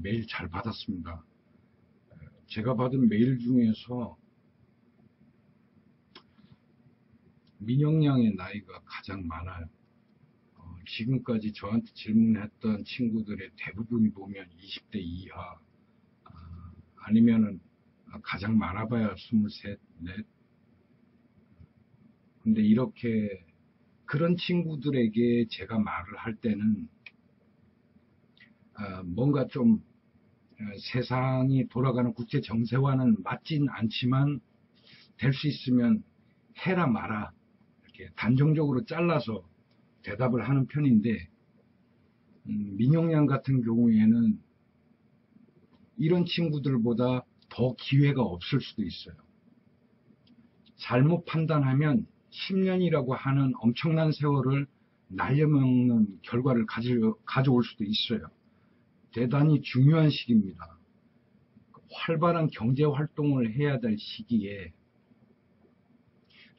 메일 잘 받았습니다. 제가 받은 메일 중에서 민영양의 나이가 가장 많아요. 지금까지 저한테 질문했던 친구들의 대부분이 보면 20대 이하, 아니면은 가장 많아봐야 23, 4. 근데 이렇게 그런 친구들에게 제가 말을 할 때는 뭔가 좀 세상이 돌아가는 국제 정세와는 맞진 않지만 될 수 있으면 해라 마라 이렇게 단정적으로 잘라서 대답을 하는 편인데, 민영양 같은 경우에는 이런 친구들보다 더 기회가 없을 수도 있어요. 잘못 판단하면 10년이라고 하는 엄청난 세월을 날려먹는 결과를 가져올 수도 있어요. 대단히 중요한 시기입니다. 활발한 경제활동을 해야 될 시기에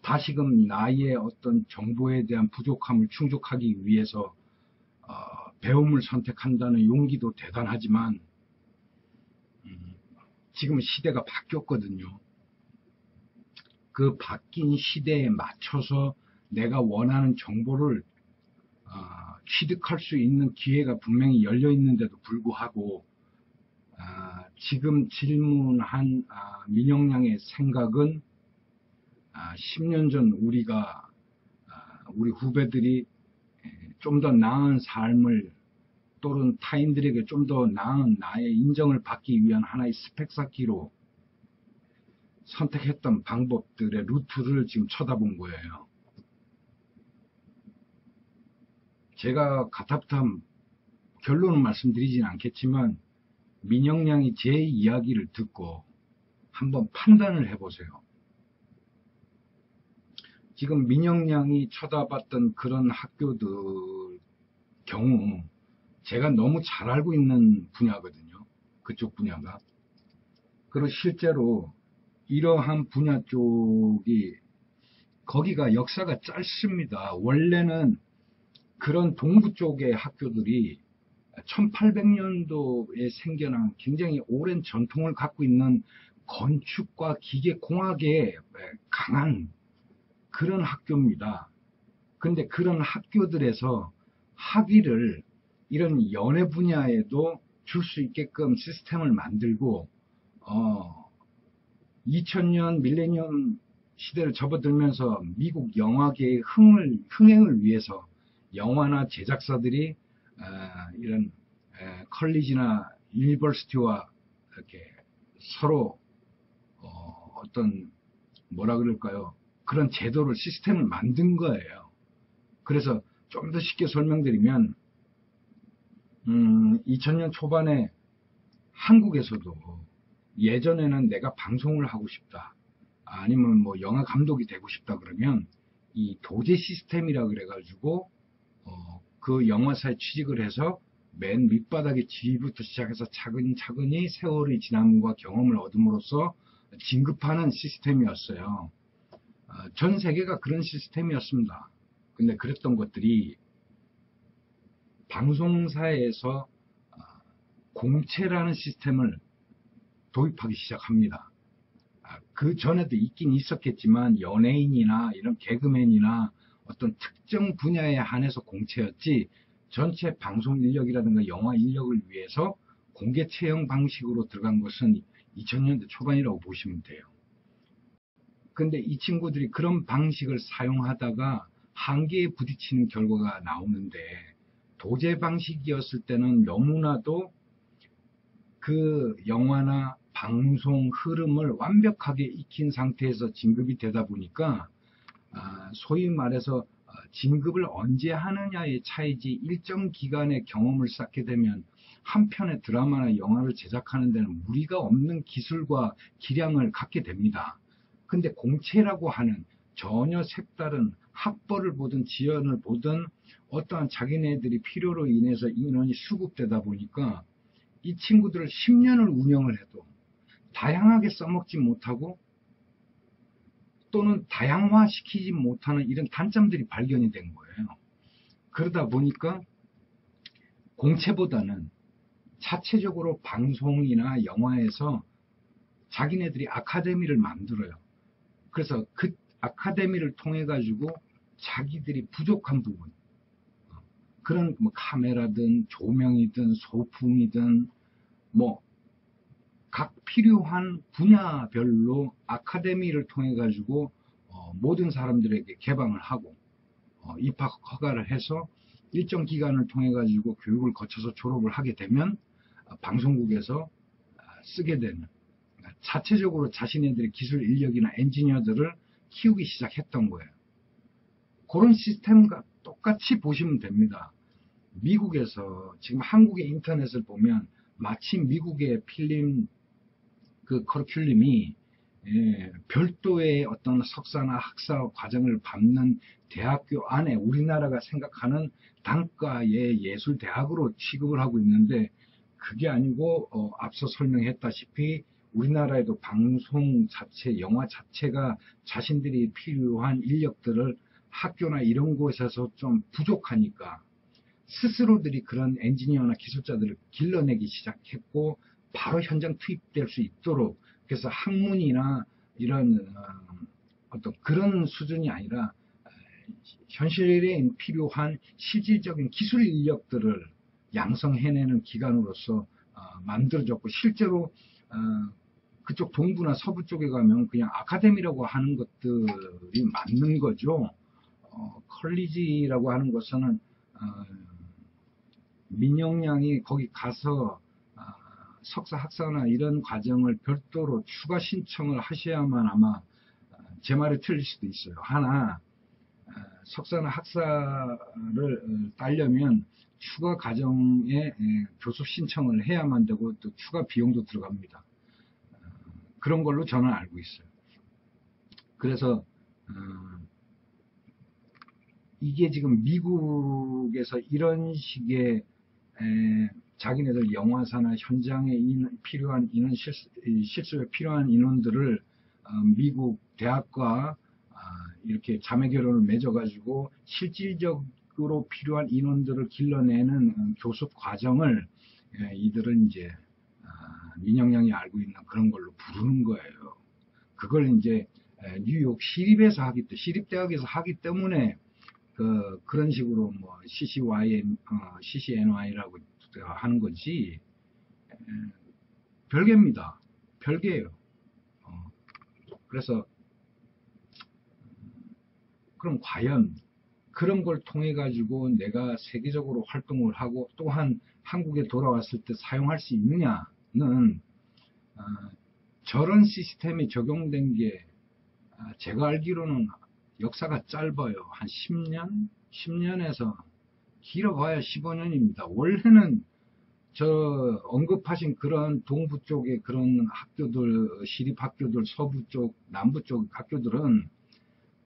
다시금 나의 어떤 정보에 대한 부족함을 충족하기 위해서 배움을 선택한다는 용기도 대단하지만 지금 시대가 바뀌었거든요. 그 바뀐 시대에 맞춰서 내가 원하는 정보를 취득할 수 있는 기회가 분명히 열려 있는데도 불구하고 지금 질문한 민영양의 생각은 10년 전 우리 후배들이 좀 더 나은 삶을, 또는 타인들에게 좀 더 나은 나의 인정을 받기 위한 하나의 스펙 쌓기로 선택했던 방법들의 루트를 지금 쳐다본 거예요. 제가 가타부탐 결론은 말씀드리진 않겠지만 민영양이 제 이야기를 듣고 한번 판단을 해보세요. 지금 민영양이 쳐다봤던 그런 학교들 경우 제가 너무 잘 알고 있는 분야거든요. 그쪽 분야가. 그리고 실제로 이러한 분야 쪽이 거기가 역사가 짧습니다. 원래는 그런 동부 쪽의 학교들이 1800년도에 생겨난 굉장히 오랜 전통을 갖고 있는 건축과 기계공학에 강한 그런 학교입니다. 근데 그런 학교들에서 학위를 이런 연예 분야에도 줄 수 있게끔 시스템을 만들고 2000년 밀레니엄 시대를 접어들면서 미국 영화계의 흥행을 위해서 영화나 제작사들이 이런 컬리지나 유니버시티와 이렇게 서로 어떤 뭐라 그럴까요? 그런 제도를 시스템을 만든 거예요. 그래서 좀 더 쉽게 설명드리면 2000년 초반에 한국에서도 예전에는 내가 방송을 하고 싶다, 아니면 뭐 영화 감독이 되고 싶다 그러면 이 도제 시스템이라 그래가지고 그 영화사에 취직을 해서 맨 밑바닥의 지휘부터 시작해서 차근차근히 세월의 지남과 경험을 얻음으로써 진급하는 시스템이었어요. 전 세계가 그런 시스템이었습니다. 근데 그랬던 것들이 방송사에서 공채라는 시스템을 도입하기 시작합니다. 그 전에도 있긴 있었겠지만 연예인이나 이런 개그맨이나 어떤 특정 분야에 한해서 공채였지, 전체 방송 인력이라든가 영화 인력을 위해서 공개 채용 방식으로 들어간 것은 2000년대 초반이라고 보시면 돼요. 근데 이 친구들이 그런 방식을 사용하다가 한계에 부딪히는 결과가 나오는데, 도제 방식이었을 때는 너무나도 그 영화나 방송 흐름을 완벽하게 익힌 상태에서 진급이 되다 보니까 소위 말해서 진급을 언제 하느냐의 차이지, 일정 기간의 경험을 쌓게 되면 한 편의 드라마나 영화를 제작하는 데는 무리가 없는 기술과 기량을 갖게 됩니다. 근데 공채라고 하는 전혀 색다른 학벌을 보든 지연을 보든 어떠한 자기네들이 필요로 인해서 인원이 수급되다 보니까 이 친구들을 10년을 운영을 해도 다양하게 써먹지 못하고 또는 다양화시키지 못하는 이런 단점들이 발견이 된 거예요. 그러다 보니까 공채보다는 자체적으로 방송이나 영화에서 자기네들이 아카데미를 만들어요. 그래서 그 아카데미를 통해 가지고 자기들이 부족한 부분, 그런 뭐 카메라든 조명이든 소품이든 뭐 각 필요한 분야별로 아카데미를 통해 가지고 모든 사람들에게 개방을 하고 입학 허가를 해서 일정 기간을 통해 가지고 교육을 거쳐서 졸업을 하게 되면 방송국에서 쓰게 되는, 자체적으로 자신네들의 기술 인력이나 엔지니어들을 키우기 시작했던 거예요. 그런 시스템과 똑같이 보시면 됩니다. 미국에서 지금 한국의 인터넷을 보면 마치 미국의 필름 그 커리큘럼이 별도의 어떤 석사나 학사 과정을 밟는 대학교 안에 우리나라가 생각하는 단과의 예술대학으로 취급을 하고 있는데, 그게 아니고 앞서 설명했다시피 우리나라에도 방송 자체, 영화 자체가 자신들이 필요한 인력들을 학교나 이런 곳에서 좀 부족하니까 스스로들이 그런 엔지니어나 기술자들을 길러내기 시작했고, 바로 현장 투입될 수 있도록, 그래서 학문이나 이런 어떤 그런 수준이 아니라 현실에 필요한 실질적인 기술 인력들을 양성해내는 기관으로서 만들어졌고, 실제로 그쪽 동부나 서부 쪽에 가면 그냥 아카데미라고 하는 것들이 맞는 거죠. 컬리지라고 하는 것은 민영양이 거기 가서 석사 학사나 이런 과정을 별도로 추가 신청을 하셔야만, 아마 제 말이 틀릴 수도 있어요. 하나, 석사나 학사를 따려면 추가 과정에 교수 신청을 해야만 되고, 또 추가 비용도 들어갑니다. 그런 걸로 저는 알고 있어요. 그래서 이게 지금 미국에서 이런 식의 자기네들 영화사나 현장에 필요한 인원, 실습에 필요한 인원들을 미국 대학과 이렇게 자매결연을 맺어가지고 실질적으로 필요한 인원들을 길러내는 교습 과정을 이들은 이제 민영양이 알고 있는 그런 걸로 부르는 거예요. 그걸 이제 뉴욕 시립에서 시립대학에서 하기 때문에 그런 식으로 뭐 CCNY라고 하는 거지, 별개입니다. 별개예요. 그래서 그럼 과연 그런 걸 통해 가지고 내가 세계적으로 활동을 하고 또한 한국에 돌아왔을 때 사용할 수 있느냐는, 저런 시스템이 적용된 게 제가 알기로는 역사가 짧아요. 한 10년? 10년에서 길어봐야 15년입니다. 원래는 저 언급하신 그런 동부 쪽의 그런 학교들, 시립학교들, 서부 쪽, 남부 쪽 학교들은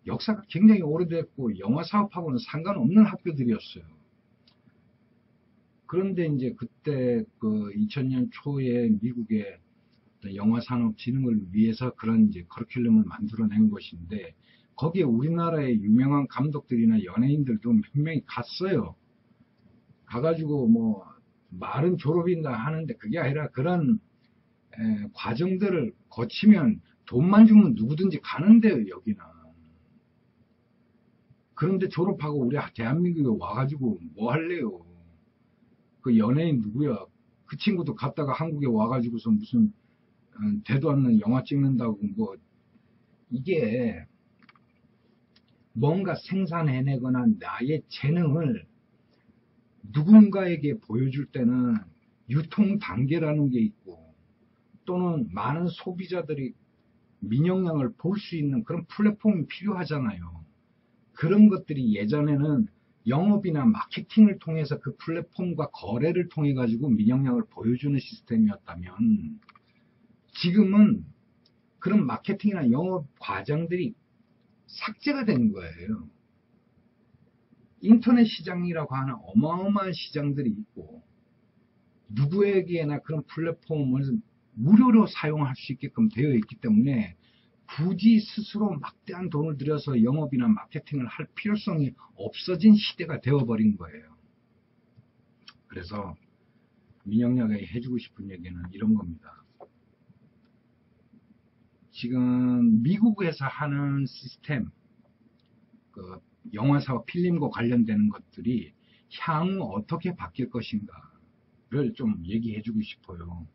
역사가 굉장히 오래됐고 영화 사업하고는 상관없는 학교들이었어요. 그런데 이제 그때 그 2000년 초에 미국의 영화 산업 진흥을 위해서 그런 이제 커리큘럼을 만들어낸 것인데, 거기에 우리나라의 유명한 감독들이나 연예인들도 몇 명이 갔어요. 가가지고 뭐 말은 졸업인가 하는데 그게 아니라 그런 과정들을 거치면 돈만 주면 누구든지 가는데요, 여기는. 그런데 졸업하고 우리 대한민국에 와가지고 뭐 할래요? 그 연예인 누구야? 그 친구도 갔다가 한국에 와가지고서 무슨 대도 않는 영화 찍는다고, 뭐 이게 뭔가 생산해내거나 나의 재능을 누군가에게 보여줄 때는 유통 단계라는 게 있고, 또는 많은 소비자들이 민영양을 볼 수 있는 그런 플랫폼이 필요하잖아요. 그런 것들이 예전에는 영업이나 마케팅을 통해서 그 플랫폼과 거래를 통해 가지고 민영양을 보여주는 시스템이었다면, 지금은 그런 마케팅이나 영업 과정들이 삭제가 된 거예요. 인터넷 시장이라고 하는 어마어마한 시장들이 있고, 누구에게나 그런 플랫폼을 무료로 사용할 수 있게끔 되어 있기 때문에 굳이 스스로 막대한 돈을 들여서 영업이나 마케팅을 할 필요성이 없어진 시대가 되어버린 거예요. 그래서 민영야가 해주고 싶은 얘기는 이런 겁니다. 지금 미국에서 하는 시스템, 그 영화사와 필름과 관련되는 것들이 향후 어떻게 바뀔 것인가를 좀 얘기해주고 싶어요.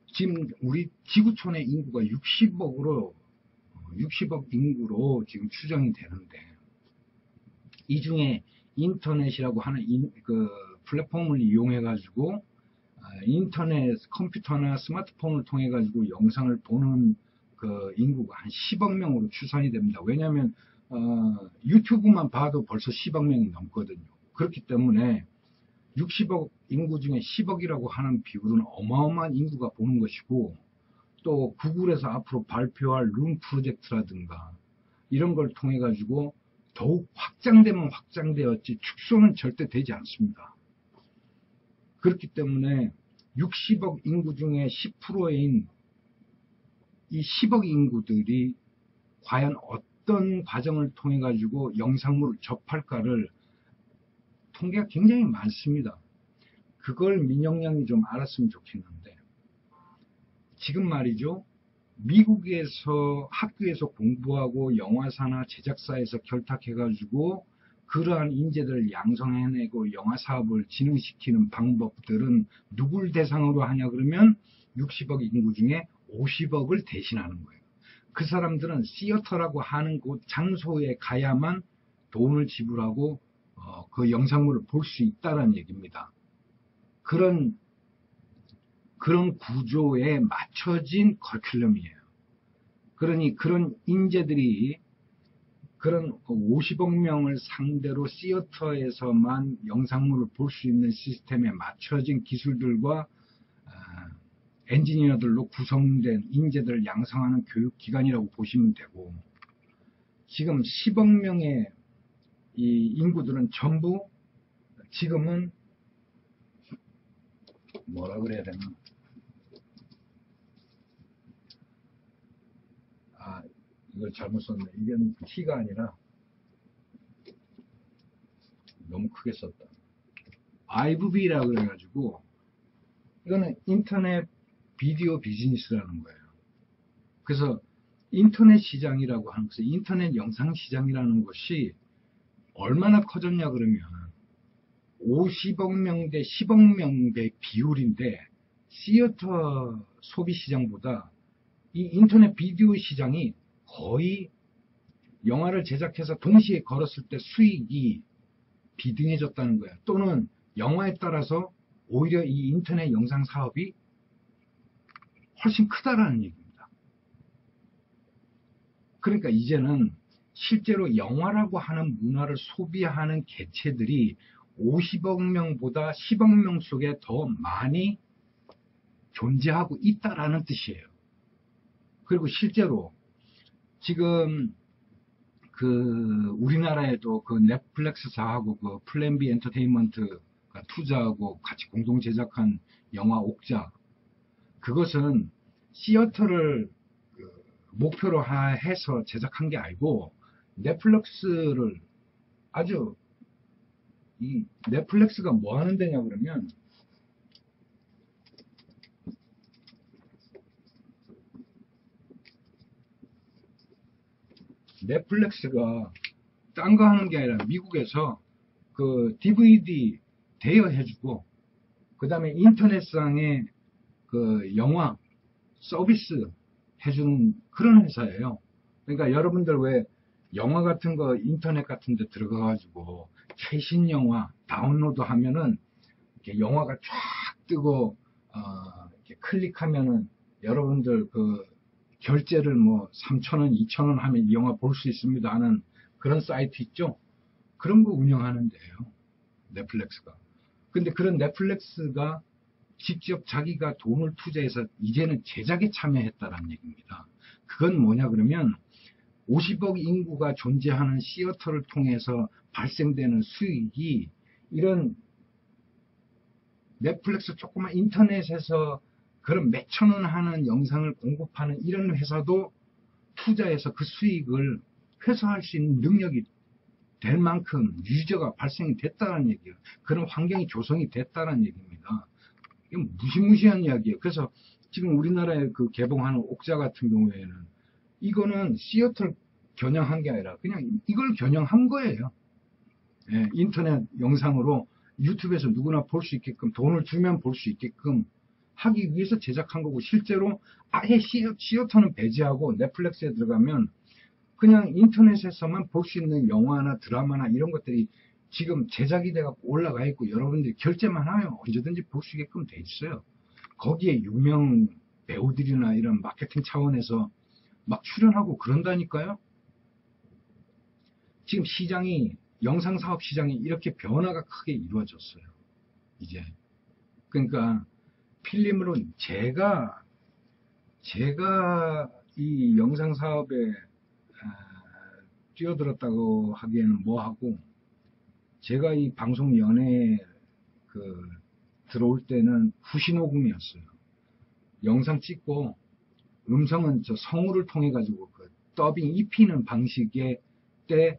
지금 우리 지구촌의 인구가 60억 인구로 지금 추정이 되는데, 이 중에 인터넷이라고 하는 그 플랫폼을 이용해 가지고 인터넷, 컴퓨터나 스마트폰을 통해 가지고 영상을 보는 그 인구가 한 10억 명으로 추산이 됩니다. 왜냐하면 유튜브만 봐도 벌써 10억 명이 넘거든요. 그렇기 때문에 60억 인구 중에 10억이라고 하는 비율은 어마어마한 인구가 보는 것이고, 또 구글에서 앞으로 발표할 룸 프로젝트라든가 이런 걸 통해 가지고 더욱 확장되면 확장되었지 축소는 절대 되지 않습니다. 그렇기 때문에 60억 인구 중에 10%인 이 10억 인구들이 과연 어떤 과정을 통해 가지고 영상물을 접할까를 통계가 굉장히 많습니다. 그걸 민영양이 좀 알았으면 좋겠는데, 지금 말이죠, 미국에서 학교에서 공부하고 영화사나 제작사에서 결탁해가지고 그러한 인재들을 양성해내고 영화 사업을 진흥시키는 방법들은 누굴 대상으로 하냐 그러면 60억 인구 중에 50억을 대신하는 거예요. 그 사람들은 시어터라고 하는 곳 장소에 가야만 돈을 지불하고 그 영상물을 볼 수 있다는 얘기입니다. 그런 구조에 맞춰진 커리큘럼이에요. 그러니 그런 인재들이 그런 50억 명을 상대로 시어터에서만 영상물을 볼 수 있는 시스템에 맞춰진 기술들과 엔지니어들로 구성된 인재들을 양성하는 교육기관이라고 보시면 되고, 지금 10억 명의 이 인구들은 전부 지금은 뭐라 그래야 되나, 이걸 잘못 썼네. 이건 T가 아니라 너무 크게 썼다. IVB라고 그래가지고, 이거는 인터넷 비디오 비즈니스라는 거예요. 그래서 인터넷 시장이라고 하는 것은, 인터넷 영상 시장이라는 것이 얼마나 커졌냐 그러면 50억 명 대 10억 명 대 비율인데, 시어터 소비 시장보다 이 인터넷 비디오 시장이 거의 영화를 제작해서 동시에 걸었을 때 수익이 비등해졌다는 거예요. 또는 영화에 따라서 오히려 이 인터넷 영상 사업이 훨씬 크다라는 얘기입니다. 그러니까 이제는 실제로 영화라고 하는 문화를 소비하는 개체들이 50억 명보다 10억 명 속에 더 많이 존재하고 있다라는 뜻이에요. 그리고 실제로 지금 그 우리나라에도 그 넷플릭스사하고 그 플랜 B 엔터테인먼트가 투자하고 같이 공동 제작한 영화 옥자, 그것은 시어터를 목표로 해서 제작한 게 아니고, 넷플릭스를 아주, 이 넷플릭스가 뭐 하는 데냐 그러면, 넷플릭스가 딴 거 하는 게 아니라 미국에서 그 DVD 대여해주고, 그 다음에 인터넷상에 그 영화 서비스 해주는 그런 회사예요. 그러니까 여러분들 왜 영화 같은 거 인터넷 같은 데 들어가가지고 최신 영화 다운로드 하면은 이렇게 영화가 쫙 뜨고 이렇게 클릭하면은 여러분들 그 결제를 뭐 3,000원, 2,000원 하면 이 영화 볼 수 있습니다 하는 그런 사이트 있죠? 그런 거 운영하는데요, 넷플릭스가. 근데 그런 넷플릭스가 직접 자기가 돈을 투자해서 이제는 제작에 참여했다는 얘기입니다. 그건 뭐냐 그러면 50억 인구가 존재하는 시어터를 통해서 발생되는 수익이, 이런 넷플릭스 조그만 인터넷에서 그런 몇천 원 하는 영상을 공급하는 이런 회사도 투자해서 그 수익을 회수할 수 있는 능력이 될 만큼 유저가 발생이 됐다는 얘기예요. 그런 환경이 조성이 됐다는 얘기입니다. 이건 무시무시한 이야기예요. 그래서 지금 우리나라에 그 개봉하는 옥자 같은 경우에는 이거는 시어터를 겨냥한 게 아니라 그냥 이걸 겨냥한 거예요. 예, 인터넷 영상으로 유튜브에서 누구나 볼 수 있게끔 돈을 주면 볼 수 있게끔 하기 위해서 제작한 거고, 실제로 아예 시어터는 배제하고 넷플릭스에 들어가면 그냥 인터넷에서만 볼 수 있는 영화나 드라마나 이런 것들이 지금 제작이 돼갖고 올라가 있고 여러분들이 결제만 하면 언제든지 볼 수 있게끔 돼 있어요. 거기에 유명 배우들이나 이런 마케팅 차원에서 막 출연하고 그런다니까요. 지금 시장이, 영상사업 시장이 이렇게 변화가 크게 이루어졌어요. 이제. 그러니까 필름으로 제가 이 영상사업에 뛰어들었다고 하기에는 뭐하고, 제가 이 방송 연예에 들어올 때는 후시녹음이었어요. 영상 찍고 음성은 저 성우를 통해 가지고 그 더빙 입히는 방식의 때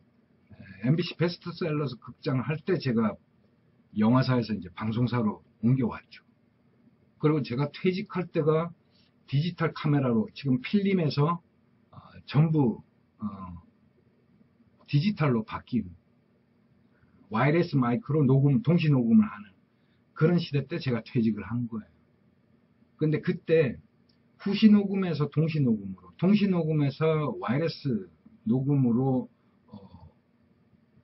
MBC 베스트셀러스 극장을 할 때 제가 영화사에서 이제 방송사로 옮겨왔죠. 그리고 제가 퇴직할 때가 디지털 카메라로, 지금 필름에서 전부 디지털로 바뀐 와이어리스 마이크로 동시 녹음을 하는 그런 시대 때 제가 퇴직을 한 거예요. 근데 그때 후시 녹음에서 동시 녹음으로, 동시 녹음에서 와이어리스 녹음으로,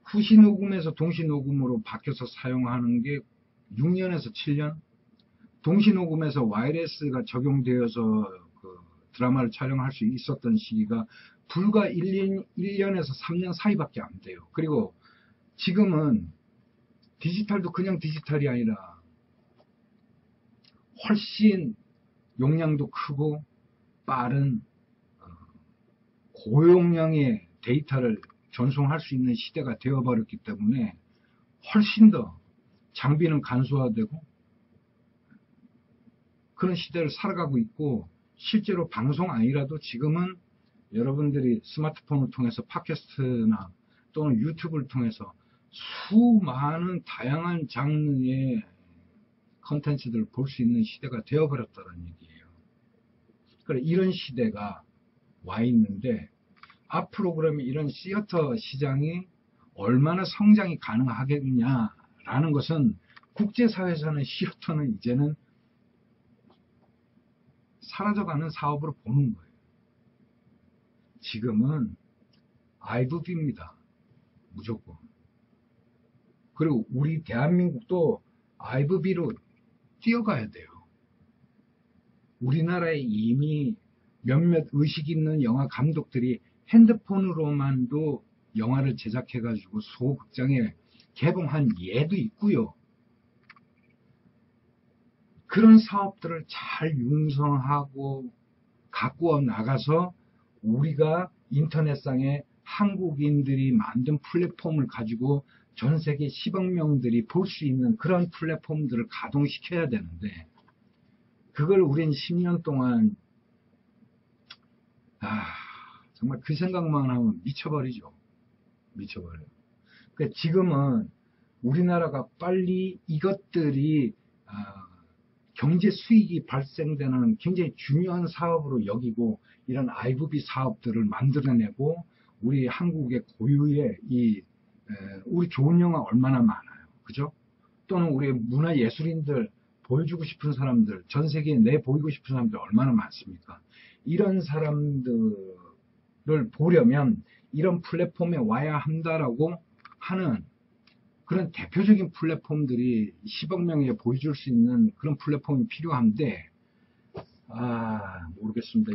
후시 녹음에서 동시 녹음으로 바뀌어서 사용하는 게 6년에서 7년, 동시 녹음에서 와이어리스가 적용되어서 그 드라마를 촬영할 수 있었던 시기가 불과 1년에서 3년 사이밖에 안 돼요. 그리고 지금은 디지털도 그냥 디지털이 아니라 훨씬 용량도 크고 빠른 고용량의 데이터를 전송할 수 있는 시대가 되어버렸기 때문에 훨씬 더 장비는 간소화되고 그런 시대를 살아가고 있고, 실제로 방송 아니라도 지금은 여러분들이 스마트폰을 통해서 팟캐스트나 또는 유튜브를 통해서 수많은 다양한 장르의 컨텐츠들을 볼 수 있는 시대가 되어버렸다는 얘기예요. 그래, 이런 시대가 와 있는데 앞으로 그러면 이런 시어터 시장이 얼마나 성장이 가능하겠느냐라는 것은, 국제사회에서는 시어터는 이제는 사라져가는 사업으로 보는 거예요. 지금은 IVB입니다. 무조건. 그리고 우리 대한민국도 IVB로 뛰어가야 돼요. 우리나라에 이미 몇몇 의식 있는 영화 감독들이 핸드폰으로만도 영화를 제작해가지고 소극장에 개봉한 예도 있고요. 그런 사업들을 잘 융성하고 갖고 나가서 우리가 인터넷상에 한국인들이 만든 플랫폼을 가지고 전 세계 10억 명들이 볼 수 있는 그런 플랫폼들을 가동시켜야 되는데, 그걸 우린 10년 동안 정말 그 생각만 하면 미쳐버리죠. 미쳐버려요. 그러니까 지금은 우리나라가 빨리 이것들이 경제 수익이 발생되는 굉장히 중요한 사업으로 여기고, 이런 IVB 사업들을 만들어내고, 우리 한국의 고유의 우리 좋은 영화 얼마나 많아요. 그죠? 또는 우리 문화예술인들, 보여주고 싶은 사람들, 전 세계에 내보이고 싶은 사람들 얼마나 많습니까? 이런 사람들을 보려면 이런 플랫폼에 와야 한다라고 하는 그런 대표적인 플랫폼들이 10억 명에 보여줄 수 있는 그런 플랫폼이 필요한데, 모르겠습니다.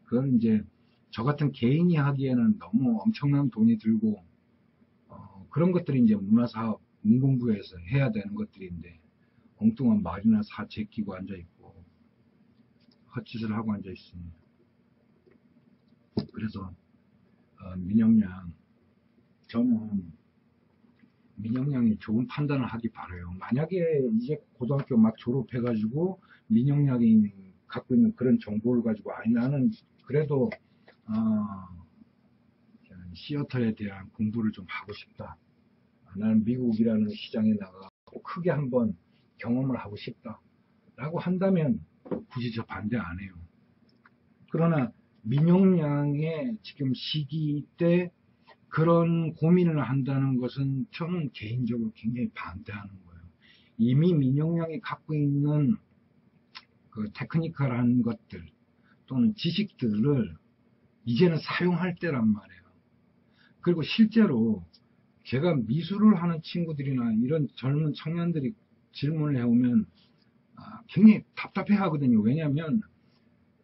그건 이제 저 같은 개인이 하기에는 너무 엄청난 돈이 들고, 그런 것들이 이제 문화사업, 문공부에서 해야 되는 것들인데, 엉뚱한 말이나 제끼고 앉아있고, 헛짓을 하고 앉아있습니다. 그래서, 민영양, 저는 민영양이 좋은 판단을 하기 바라요. 만약에 이제 고등학교 막 졸업해가지고 민영양이 갖고 있는 그런 정보를 가지고, 나는 그래도 시어터에 대한 공부를 좀 하고 싶다. 나는 미국이라는 시장에 나가고 크게 한번 경험을 하고 싶다. 라고 한다면 굳이 저 반대 안 해요. 그러나 민용량의 지금 시기 때 그런 고민을 한다는 것은 저는 개인적으로 굉장히 반대하는 거예요. 이미 민용량이 갖고 있는 그 테크니컬한 것들 또는 지식들을 이제는 사용할 때란 말이에요. 그리고 실제로 제가 미술을 하는 친구들이나 이런 젊은 청년들이 질문을 해오면 굉장히 답답해 하거든요. 왜냐하면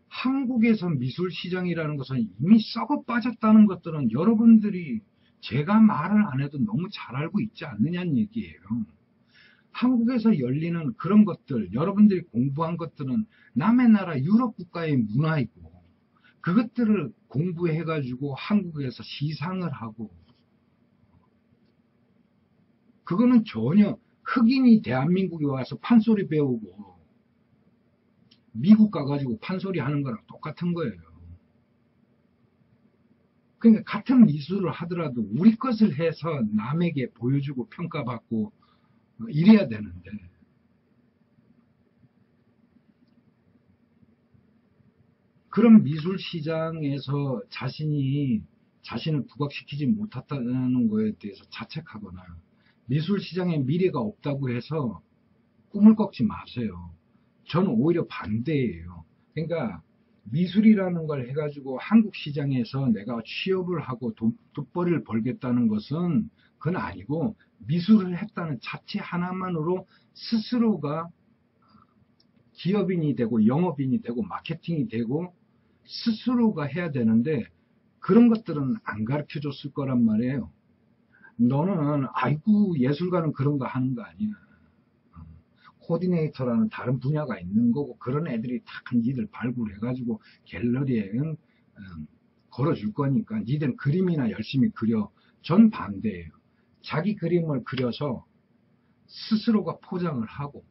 한국에서 미술 시장이라는 것은 이미 썩어 빠졌다는 것들은 여러분들이 제가 말을 안 해도 너무 잘 알고 있지 않느냐는 얘기예요. 한국에서 열리는 그런 것들, 여러분들이 공부한 것들은 남의 나라 유럽 국가의 문화이고 그것들을 공부해가지고 한국에서 시상을 하고 그거는 전혀 흑인이 대한민국에 와서 판소리 배우고 미국 가가지고 판소리 하는 거랑 똑같은 거예요. 그러니까 같은 미술을 하더라도 우리 것을 해서 남에게 보여주고 평가받고 이래야 되는데 그런 미술 시장에서 자신을 부각시키지 못했다는 거에 대해서 자책하거나 미술 시장에 미래가 없다고 해서 꿈을 꺾지 마세요. 저는 오히려 반대예요. 그러니까 미술이라는 걸 해가지고 한국 시장에서 내가 취업을 하고 돈벌이를 벌겠다는 것은 그건 아니고 미술을 했다는 자체 하나만으로 스스로가 기업인이 되고 영업인이 되고 마케팅이 되고 스스로가 해야 되는데 그런 것들은 안 가르쳐 줬을 거란 말이에요. 너는 아이고 예술가는 그런 거 하는 거 아니야. 코디네이터라는 다른 분야가 있는 거고 그런 애들이 다 니들 발굴해가지고 갤러리에 걸어줄 거니까 니들은 그림이나 열심히 그려. 전 반대예요. 자기 그림을 그려서 스스로가 포장을 하고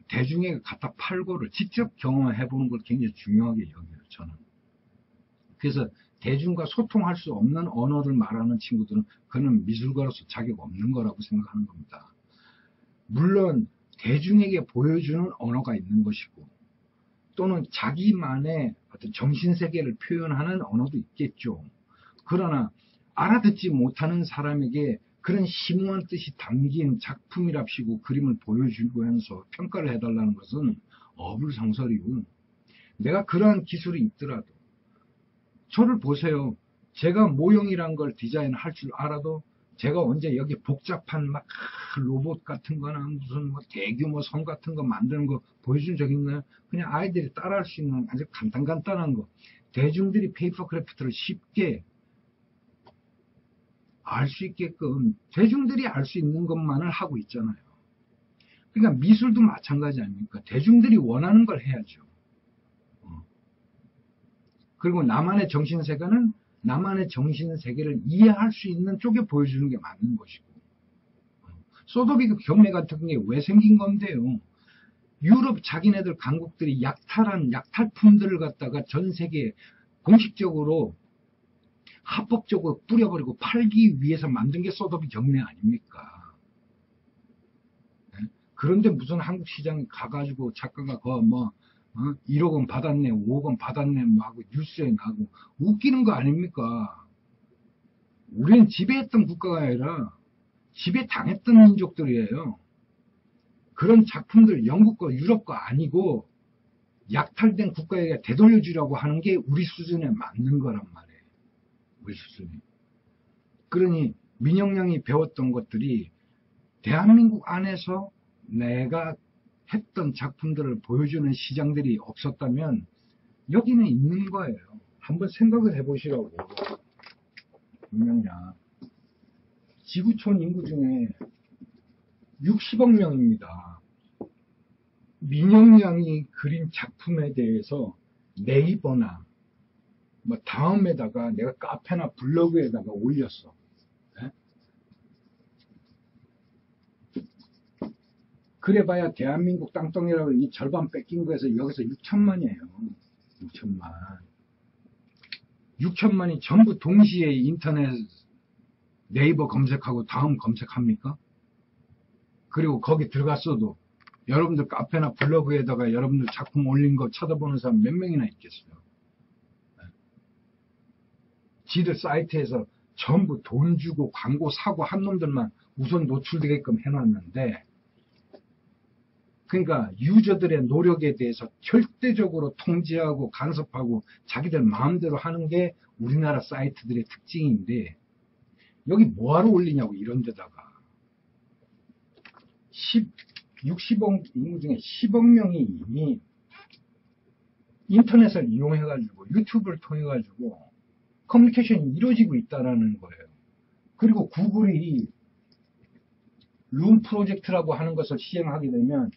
대중에게 갖다 팔고를 직접 경험해보는 걸 굉장히 중요하게 여겨요. 저는. 그래서 대중과 소통할 수 없는 언어를 말하는 친구들은 그는 미술가로서 자격 없는 거라고 생각하는 겁니다. 물론 대중에게 보여주는 언어가 있는 것이고 또는 자기만의 어떤 정신세계를 표현하는 언어도 있겠죠. 그러나 알아듣지 못하는 사람에게 그런 심오한 뜻이 담긴 작품이랍시고 그림을 보여주면서 평가를 해달라는 것은 어불성설이고 내가 그러한 기술이 있더라도 저를 보세요. 제가 모형이란 걸 디자인할 줄 알아도 제가 언제 여기 복잡한 막 로봇 같은 거나 무슨 뭐 대규모 성 같은 거 만드는 거 보여준 적 있나요? 그냥 아이들이 따라할 수 있는 아주 간단한 거. 대중들이 페이퍼 크래프트를 쉽게 알 수 있게끔 대중들이 알 수 있는 것만을 하고 있잖아요. 그러니까 미술도 마찬가지 아닙니까? 대중들이 원하는 걸 해야죠. 그리고 나만의 정신세계는 나만의 정신세계를 이해할 수 있는 쪽에 보여주는 게 맞는 것이고 소도비 경매 같은 게 왜 생긴 건데요. 유럽 자기네들 강국들이 약탈한 약탈품들을 갖다가 전 세계에 공식적으로 합법적으로 뿌려버리고 팔기 위해서 만든 게 소도비 경매 아닙니까? 네? 그런데 무슨 한국 시장에 가가지고 작가가 1억 원 받았네, 5억 원 받았네, 뭐 하고 뉴스에 나고 웃기는 거 아닙니까? 우리는 지배했던 국가가 아니라 지배당했던 민족들이에요. 그런 작품들 영국과 유럽과 아니고 약탈된 국가에게 되돌려주려고 하는 게 우리 수준에 맞는 거란 말이에요. 우리 수준이. 그러니 민영양이 배웠던 것들이 대한민국 안에서 내가 했던 작품들을 보여주는 시장들이 없었다면 여기는 있는 거예요. 한번 생각을 해보시라고. 민영양. 지구촌 인구 중에 60억 명입니다. 민영양이 그린 작품에 대해서 네이버나 뭐 다음에다가 내가 카페나 블로그에다가 올렸어. 네? 그래봐야 대한민국 땅덩이라고 이 절반 뺏긴 거에서 여기서 6천만이에요. 6천만. 6천만이 전부 동시에 인터넷 네이버 검색하고 다음 검색합니까? 그리고 거기 들어갔어도 여러분들 카페나 블로그에다가 여러분들 작품 올린 거 쳐다보는 사람 몇 명이나 있겠어요? 지들 사이트에서 전부 돈 주고 광고 사고 한 놈들만 우선 노출되게끔 해놨는데, 그러니까 유저들의 노력에 대해서 절대적으로 통제하고 간섭하고 자기들 마음대로 하는 게 우리나라 사이트들의 특징인데, 여기 뭐하러 올리냐고. 이런 데다가 60억 인구 중에 10억 명이 이미 인터넷을 이용해가지고 유튜브를 통해가지고 커뮤니케이션이 이루어지고 있다는 거예요. 그리고 구글이 룸 프로젝트라고 하는 것을 시행하게 되면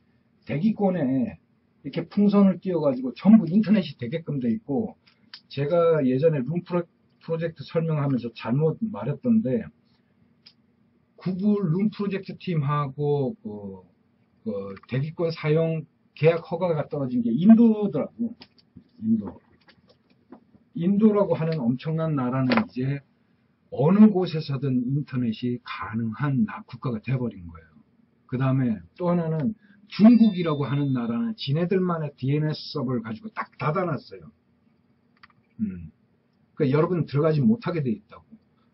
대기권에 이렇게 풍선을 띄워가지고 전부 인터넷이 되게끔 돼 있고, 제가 예전에 룸 프로젝트 설명하면서 잘못 말했던데, 구글 룸 프로젝트 팀하고 그 대기권 사용 계약 허가가 떨어진 게 인도더라고. 인도라고 하는 엄청난 나라는 이제 어느 곳에서든 인터넷이 가능한 국가가 돼버린 거예요. 그 다음에 또 하나는 중국이라고 하는 나라는 지네들만의 DNS 서버를 가지고 딱 닫아놨어요. 그러니까 여러분 들어가지 못하게 돼 있다고.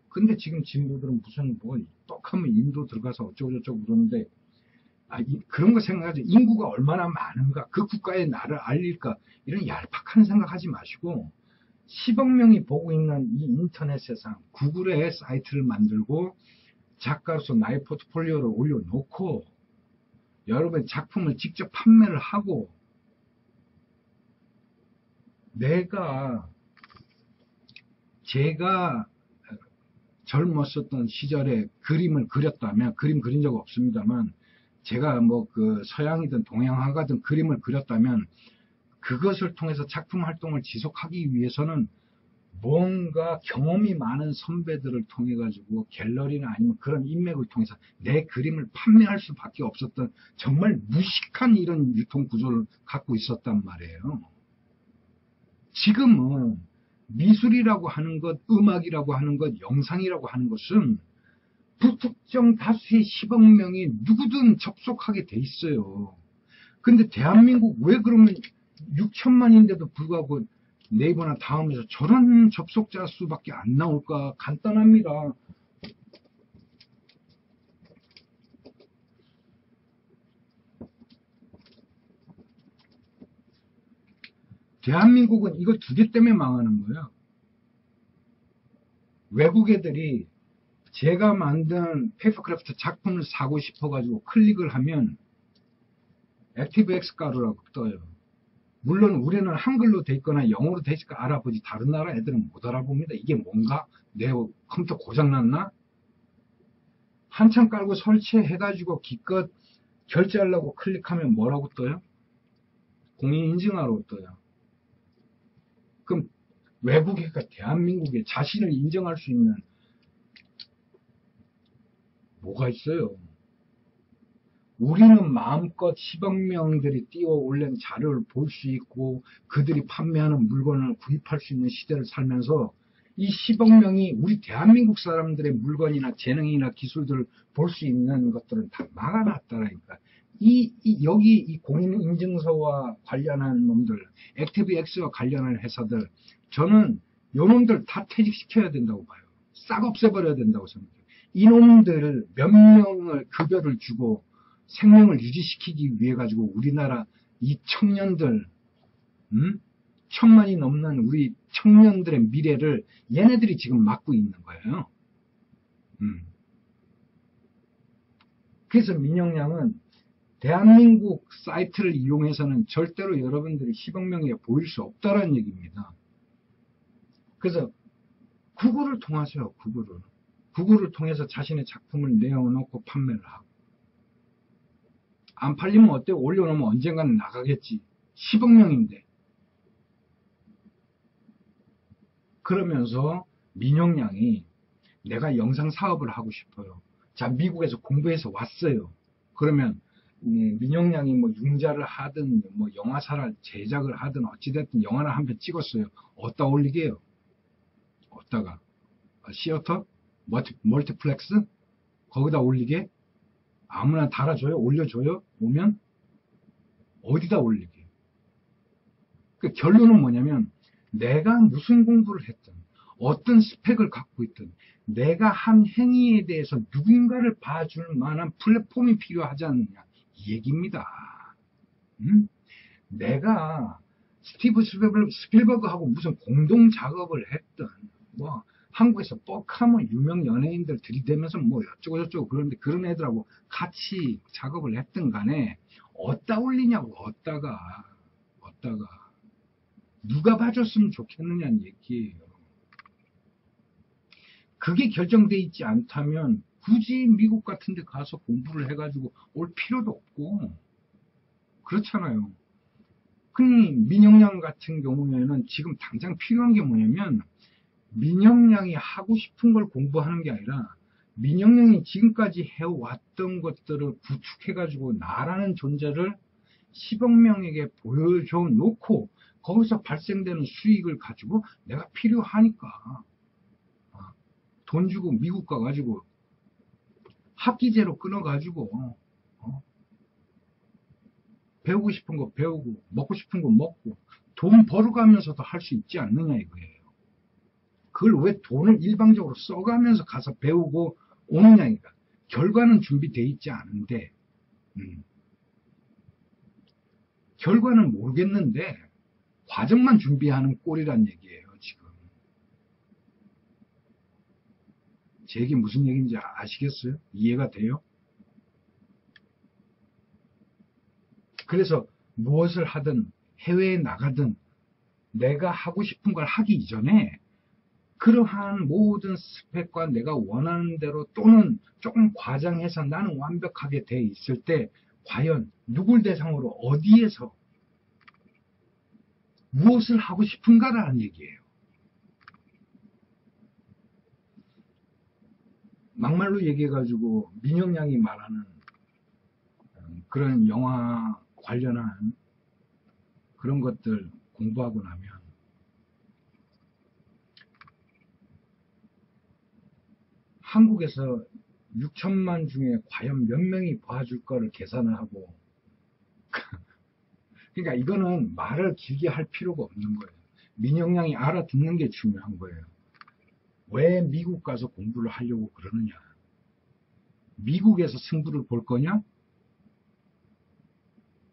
근데 지금 진보들은 무슨 뭐 떡하면 인도 들어가서 어쩌고저쩌고 그러는데, 그런 거 생각하지. 인구가 얼마나 많은가, 그 국가의 나를 알릴까, 이런 얄팍한 생각하지 마시고 10억 명이 보고 있는 이 인터넷 세상, 구글의 사이트를 만들고 작가로서 나의 포트폴리오를 올려놓고 여러분의 작품을 직접 판매를 하고, 제가 젊었었던 시절에 그림을 그렸다면, 그림 그린 적 없습니다만, 제가 뭐 그 서양이든 동양화가든 그림을 그렸다면 그것을 통해서 작품 활동을 지속하기 위해서는 뭔가 경험이 많은 선배들을 통해 가지고 갤러리나 아니면 그런 인맥을 통해서 내 그림을 판매할 수밖에 없었던 정말 무식한 이런 유통 구조를 갖고 있었단 말이에요. 지금은 미술이라고 하는 것, 음악이라고 하는 것, 영상이라고 하는 것은 불특정 다수의 10억 명이 누구든 접속하게 돼 있어요. 근데 대한민국 왜 그러면 6천만인데도 불구하고 네이버나 다음에서 저런 접속자 수밖에 안 나올까? 간단합니다. 대한민국은 이거 두 개 때문에 망하는 거예요. 외국 애들이 제가 만든 페이퍼크래프트 작품을 사고 싶어가지고 클릭을 하면 액티브엑스 가루라고 떠요. 물론 우리는 한글로 돼 있거나 영어로 돼 있을까 알아보지 다른 나라 애들은 못 알아봅니다. 이게 뭔가? 내 컴퓨터 고장났나? 한참 깔고 설치해가지고 기껏 결제하려고 클릭하면 뭐라고 떠요? 공인인증하라고 떠요. 그럼 외국애가 대한민국에 자신을 인정할 수 있는 뭐가 있어요? 우리는 마음껏 10억 명들이 띄워 올린 자료를 볼 수 있고 그들이 판매하는 물건을 구입할 수 있는 시대를 살면서 이 10억 명이 우리 대한민국 사람들의 물건이나 재능이나 기술들을 볼 수 있는 것들은 다 막아놨다라니까. 여기 이 공인인증서와 관련한 놈들, 액티브엑스와 관련한 회사들, 저는 요 놈들 다 퇴직시켜야 된다고 봐요. 싹 없애버려야 된다고 생각해요. 이놈들 몇 명을 급여를 주고 생명을 유지시키기 위해 가지고 우리나라 이 청년들, 1,000만이 넘는 우리 청년들의 미래를 얘네들이 지금 막고 있는 거예요. 그래서 민영양은 대한민국 사이트를 이용해서는 절대로 여러분들이 10억 명에 보일 수 없다는 얘기입니다. 그래서 구글을 통하세요. 구글을 통해서 자신의 작품을 내어놓고 판매를 하고, 안 팔리면 어때요? 올려놓으면 언젠가는 나가겠지. 10억 명인데. 그러면서 민영양이 내가 영상 사업을 하고 싶어요. 자, 미국에서 공부해서 왔어요. 그러면 민영양이 뭐 융자를 하든 뭐 영화사를 제작을 하든 어찌됐든 영화를 한 편 찍었어요. 어디다 올리게요? 어디다가? 시어터? 멀티플렉스? 거기다 올리게? 아무나 달아줘요? 올려줘요? 오면? 어디다 올리게? 그 결론은 뭐냐면 내가 무슨 공부를 했든 어떤 스펙을 갖고 있든 내가 한 행위에 대해서 누군가를 봐줄 만한 플랫폼이 필요하지 않느냐 이 얘기입니다. 내가 스티브 스필버그하고 무슨 공동 작업을 했든 뭐 한국에서 뻑하면 유명 연예인들 들이대면서 뭐 어쩌고저쩌고 그런데 그런 애들하고 같이 작업을 했든 간에 어디다 올리냐고 어디다가 누가 봐줬으면 좋겠느냐는 얘기예요. 그게 결정돼 있지 않다면 굳이 미국 같은 데 가서 공부를 해가지고 올 필요도 없고 그렇잖아요. 흔히 민영양 같은 경우에는 지금 당장 필요한 게 뭐냐면 민영양이 하고 싶은 걸 공부하는 게 아니라 민영양이 지금까지 해왔던 것들을 구축해가지고 나라는 존재를 10억 명에게 보여줘 놓고 거기서 발생되는 수익을 가지고 내가 필요하니까 돈 주고 미국 가가지고 학기제로 끊어가지고 배우고 싶은 거 배우고 먹고 싶은 거 먹고 돈 벌어가면서도 할 수 있지 않느냐 이거예요. 그걸 왜 돈을 일방적으로 써가면서 가서 배우고 오느냐니까. 결과는 준비되어 있지 않은데 결과는 모르겠는데 과정만 준비하는 꼴이란 얘기예요. 지금 제 얘기 무슨 얘기인지 아시겠어요? 이해가 돼요? 그래서 무엇을 하든 해외에 나가든 내가 하고 싶은 걸 하기 이전에 그러한 모든 스펙과 내가 원하는 대로 또는 조금 과장해서 나는 완벽하게 돼 있을 때 과연 누굴 대상으로 어디에서 무엇을 하고 싶은가라는 얘기예요. 막말로 얘기해가지고 민영양이 말하는 그런 영화 관련한 그런 것들 공부하고 나면 한국에서 6천만 중에 과연 몇 명이 봐줄 거를 계산을 하고 그러니까 이거는 말을 길게 할 필요가 없는 거예요. 민영양이 알아듣는 게 중요한 거예요. 왜 미국 가서 공부를 하려고 그러느냐? 미국에서 승부를 볼 거냐?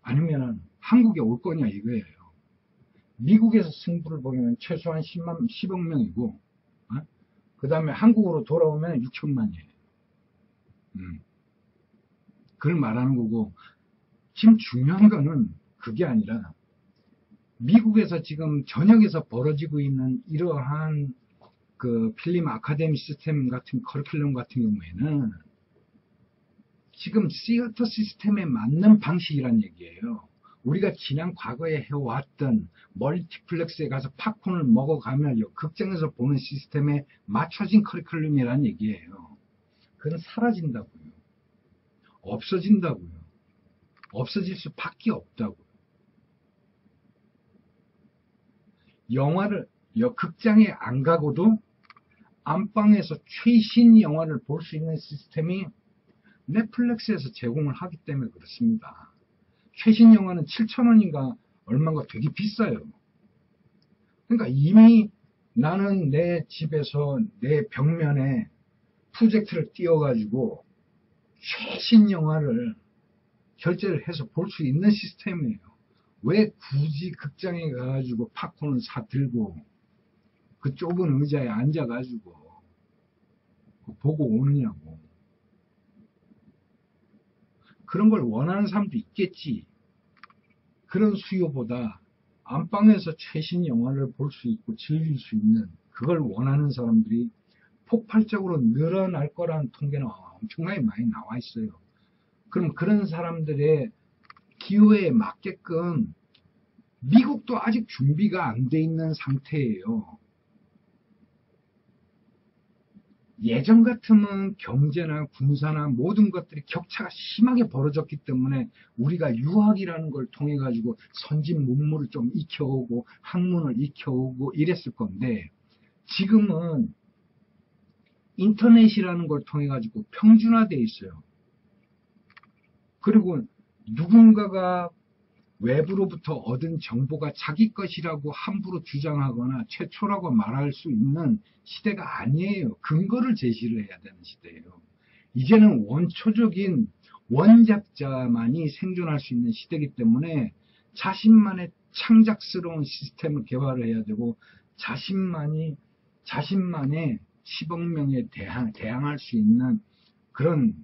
아니면 한국에 올 거냐 이거예요. 미국에서 승부를 보면 최소한 10억 명이고 그 다음에 한국으로 돌아오면 6천만이에요. 그걸 말하는 거고 지금 중요한 거는 그게 아니라 미국에서 지금 전역에서 벌어지고 있는 이러한 그 필름 아카데미 시스템 같은 커리큘럼 같은 경우에는 지금 시어터 시스템에 맞는 방식이란 얘기예요. 우리가 지난 과거에 해왔던 멀티플렉스에 가서 팝콘을 먹어가며 극장에서 보는 시스템에 맞춰진 커리큘럼이란 얘기예요. 그건 사라진다고요. 없어진다고요. 없어질 수밖에 없다고요. 영화를 극장에 안 가고도 안방에서 최신 영화를 볼 수 있는 시스템이 넷플릭스에서 제공을 하기 때문에 그렇습니다. 최신 영화는 7,000원인가 얼마인가 되게 비싸요. 그러니까 이미 나는 내 집에서 내 벽면에 프로젝트를 띄워가지고 최신 영화를 결제를 해서 볼 수 있는 시스템이에요. 왜 굳이 극장에 가가지고 팝콘을 사들고 그 좁은 의자에 앉아가지고 보고 오느냐고. 그런 걸 원하는 사람도 있겠지. 그런 수요보다 안방에서 최신 영화를 볼 수 있고 즐길 수 있는 그걸 원하는 사람들이 폭발적으로 늘어날 거라는 통계는 엄청나게 많이 나와 있어요. 그럼 그런 사람들의 기호에 맞게끔 미국도 아직 준비가 안 돼 있는 상태예요. 예전 같으면 경제나 군사나 모든 것들이 격차가 심하게 벌어졌기 때문에 우리가 유학이라는 걸 통해 가지고 선진 문물을 좀 익혀오고 학문을 익혀오고 이랬을 건데 지금은 인터넷이라는 걸 통해 가지고 평준화되어 있어요. 그리고 누군가가 외부로부터 얻은 정보가 자기 것이라고 함부로 주장하거나 최초라고 말할 수 있는 시대가 아니에요. 근거를 제시를 해야 되는 시대예요. 이제는 원초적인 원작자만이 생존할 수 있는 시대이기 때문에 자신만의 창작스러운 시스템을 개발을 해야 되고 자신만의 시범명에 대항할 수 있는 그런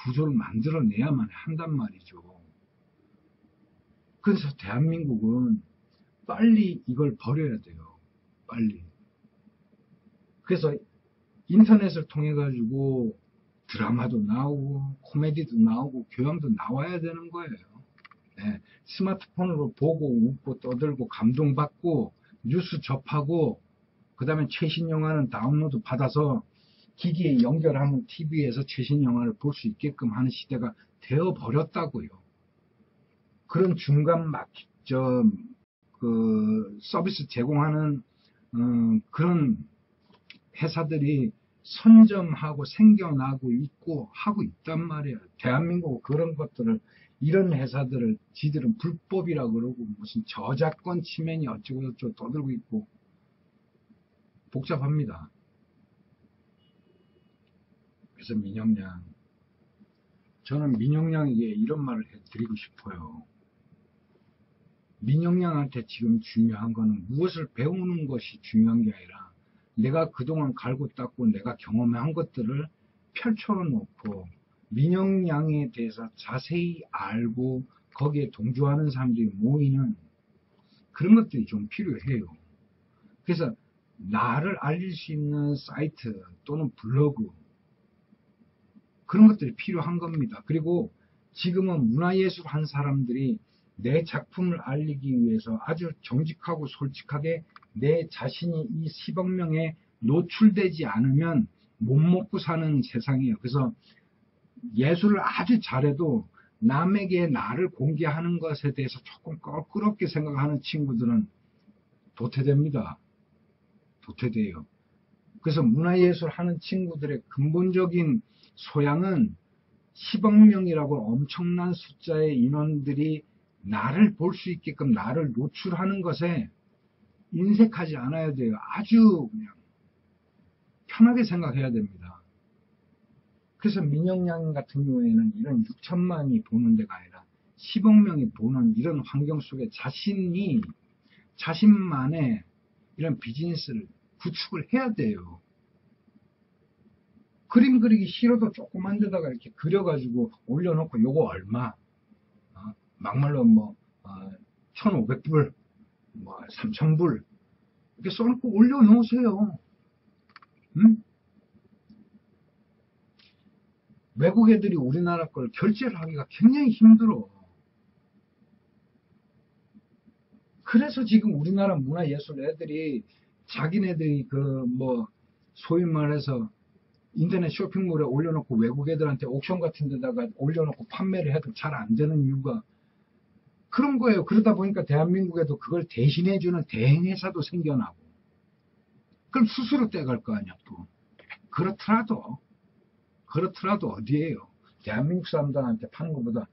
구조를 만들어내야만 한단 말이죠. 그래서 대한민국은 빨리 이걸 버려야 돼요. 빨리. 그래서 인터넷을 통해 가지고 드라마도 나오고 코미디도 나오고 교양도 나와야 되는 거예요. 네. 스마트폰으로 보고 웃고 떠들고 감동받고 뉴스 접하고 그 다음에 최신 영화는 다운로드 받아서 기기에 연결하면 TV에서 최신 영화를 볼 수 있게끔 하는 시대가 되어버렸다고요. 그런 중간 서비스 제공하는 그런 회사들이 선점하고 생겨나고 있고 하고 있단 말이에요. 대한민국은 그런 것들을 이런 회사들을 지들은 불법이라고 그러고 무슨 저작권 침해니 어쩌고 저쩌고 떠들고 있고 복잡합니다. 그래서 민영양, 저는 민영양에게 이런 말을 해드리고 싶어요. 민영양한테 지금 중요한 거는 무엇을 배우는 것이 중요한 게 아니라 내가 그동안 갈고 닦고 내가 경험한 것들을 펼쳐놓고 민영양에 대해서 자세히 알고 거기에 동조하는 사람들이 모이는 그런 것들이 좀 필요해요. 그래서 나를 알릴 수 있는 사이트 또는 블로그 그런 것들이 필요한 겁니다. 그리고 지금은 문화예술 한 사람들이 내 작품을 알리기 위해서 아주 정직하고 솔직하게 내 자신이 이 10억 명에 노출되지 않으면 못 먹고 사는 세상이에요. 그래서 예술을 아주 잘해도 남에게 나를 공개하는 것에 대해서 조금 껄끄럽게 생각하는 친구들은 도태됩니다. 도태돼요. 그래서 문화예술 하는 친구들의 근본적인 소양은 10억 명이라고 엄청난 숫자의 인원들이 나를 볼 수 있게끔 나를 노출하는 것에 인색하지 않아야 돼요. 아주 그냥 편하게 생각해야 됩니다. 그래서 민영양 같은 경우에는 이런 6천만이 보는 데가 아니라 10억 명이 보는 이런 환경 속에 자신만의 이런 비즈니스를 구축을 해야 돼요. 그림 그리기 싫어도 조그만 데다가 이렇게 그려가지고 올려놓고 요거 얼마? 막말로 1,500불, 3,000불 이렇게 써놓고 올려놓으세요. 응? 외국 애들이 우리나라 걸 결제를 하기가 굉장히 힘들어. 그래서 지금 우리나라 문화예술 애들이 자기네들이 소위 말해서 인터넷 쇼핑몰에 올려놓고 외국 애들한테 옥션 같은 데다가 올려놓고 판매를 해도 잘 안 되는 이유가 그런 거예요. 그러다 보니까 대한민국에도 그걸 대신해주는 대행회사도 생겨나고 그럼 스스로 떼갈 거 아니야 또. 그렇더라도 어디에요. 대한민국 사람들한테 파는 것보다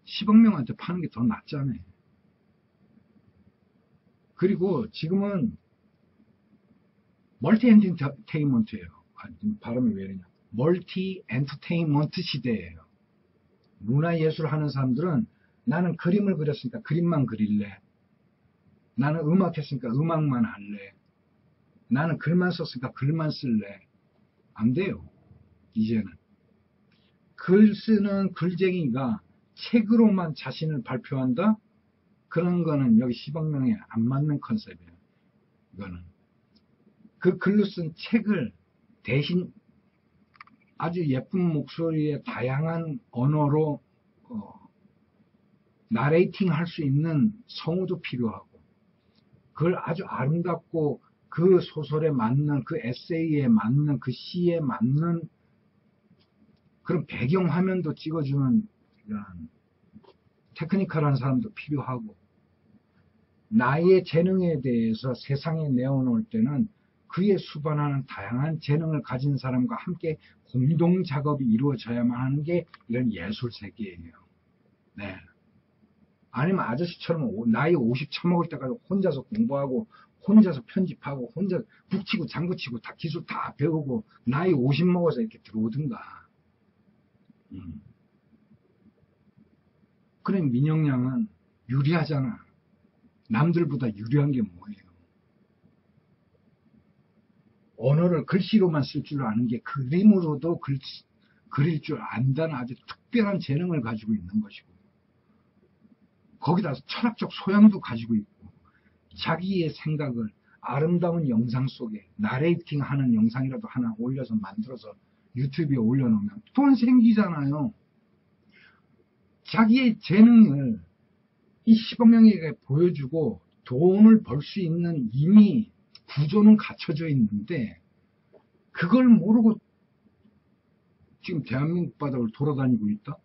10억 명한테 파는 게 더 낫잖아요. 그리고 지금은 멀티 엔터테인먼트예요. 발음이 왜 이러냐. 멀티 엔터테인먼트 시대예요. 문화예술 하는 사람들은 나는 그림을 그렸으니까 그림만 그릴래. 나는 음악 했으니까 음악만 할래. 나는 글만 썼으니까 글만 쓸래. 안 돼요. 이제는. 글 쓰는 글쟁이가 책으로만 자신을 발표한다? 그런 거는 여기 10억 명에 안 맞는 컨셉이에요. 이거는. 그 글로 쓴 책을 대신 아주 예쁜 목소리에 다양한 언어로 나레이팅 할 수 있는 성우도 필요하고 그걸 아주 아름답고 그 소설에 맞는 그 에세이에 맞는 그 시에 맞는 그런 배경화면도 찍어주는 이런 테크니컬한 사람도 필요하고 나의 재능에 대해서 세상에 내어놓을 때는 그에 수반하는 다양한 재능을 가진 사람과 함께 공동 작업이 이루어져야만 하는 게 이런 예술 세계예요. 네. 아니면 아저씨처럼 나이 50 처먹을 때까지 혼자서 공부하고 혼자서 편집하고 혼자 북치고 장구치고 다 기술 다 배우고 나이 50 먹어서 이렇게 들어오든가. 그래 민영양은 유리하잖아. 남들보다 유리한 게 뭐예요? 언어를 글씨로만 쓸 줄 아는 게 그림으로도 그릴 줄 안다는 아주 특별한 재능을 가지고 있는 것이고 거기다 철학적 소양도 가지고 있고 자기의 생각을 아름다운 영상 속에 나레이팅 하는 영상이라도 하나 올려서 만들어서 유튜브에 올려놓으면 돈 생기잖아요. 자기의 재능을 이 10억 명에게 보여주고 돈을 벌 수 있는 이미 구조는 갖춰져 있는데 그걸 모르고 지금 대한민국 바닥을 돌아다니고 있다?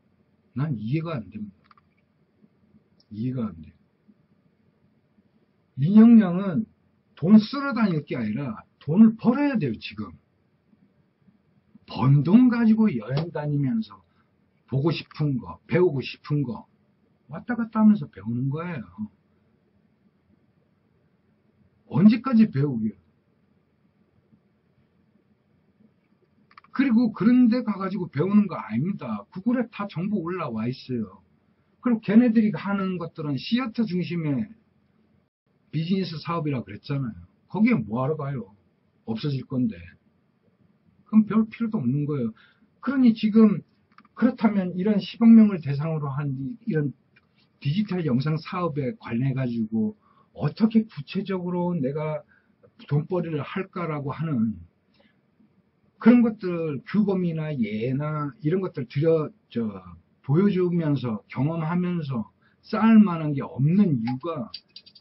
난 이해가 안 됩니다. 이해가 안 돼. 민영양은 돈 쓸어 다닐 게 아니라 돈을 벌어야 돼요, 지금. 번 돈 가지고 여행 다니면서 보고 싶은 거, 배우고 싶은 거 왔다 갔다 하면서 배우는 거예요. 언제까지 배우게요? 그리고 그런 데 가가지고 배우는 거 아닙니다. 구글에 다 정보 올라와 있어요. 그리고 걔네들이 하는 것들은 시어터 중심의 비즈니스 사업이라 그랬잖아요. 거기에 뭐하러 가요? 없어질 건데. 그럼 배울 필요도 없는 거예요. 그러니 지금 그렇다면 이런 10억 명을 대상으로 한 이런 디지털 영상 사업에 관련해가지고 어떻게 구체적으로 내가 돈벌이를 할까라고 하는 그런 것들 규범이나 예나 이런 것들 보여주면서 경험하면서 쌓을 만한 게 없는 이유가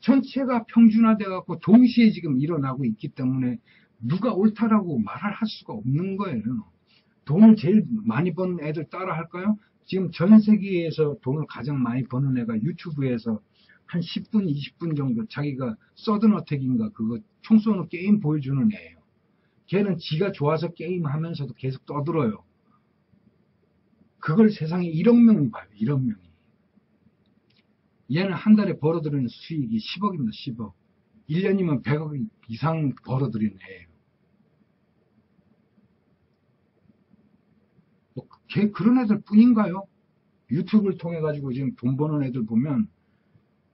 전체가 평준화돼 갖고 동시에 지금 일어나고 있기 때문에 누가 옳다라고 말을 할 수가 없는 거예요. 돈을 제일 많이 버는 애들 따라 할까요? 지금 전 세계에서 돈을 가장 많이 버는 애가 유튜브에서 한 10분, 20분 정도 자기가 서든어택인가 그거 총 쏘는 게임 보여주는 애예요. 걔는 지가 좋아서 게임하면서도 계속 떠들어요. 그걸 세상에 1억 명이 봐요. 1억 명이. 얘는 한 달에 벌어들이는 수익이 10억입니다. 10억. 1년이면 100억 이상 벌어들이는 애예요. 그런 애들 뿐인가요? 유튜브를 통해 가지고 지금 돈 버는 애들 보면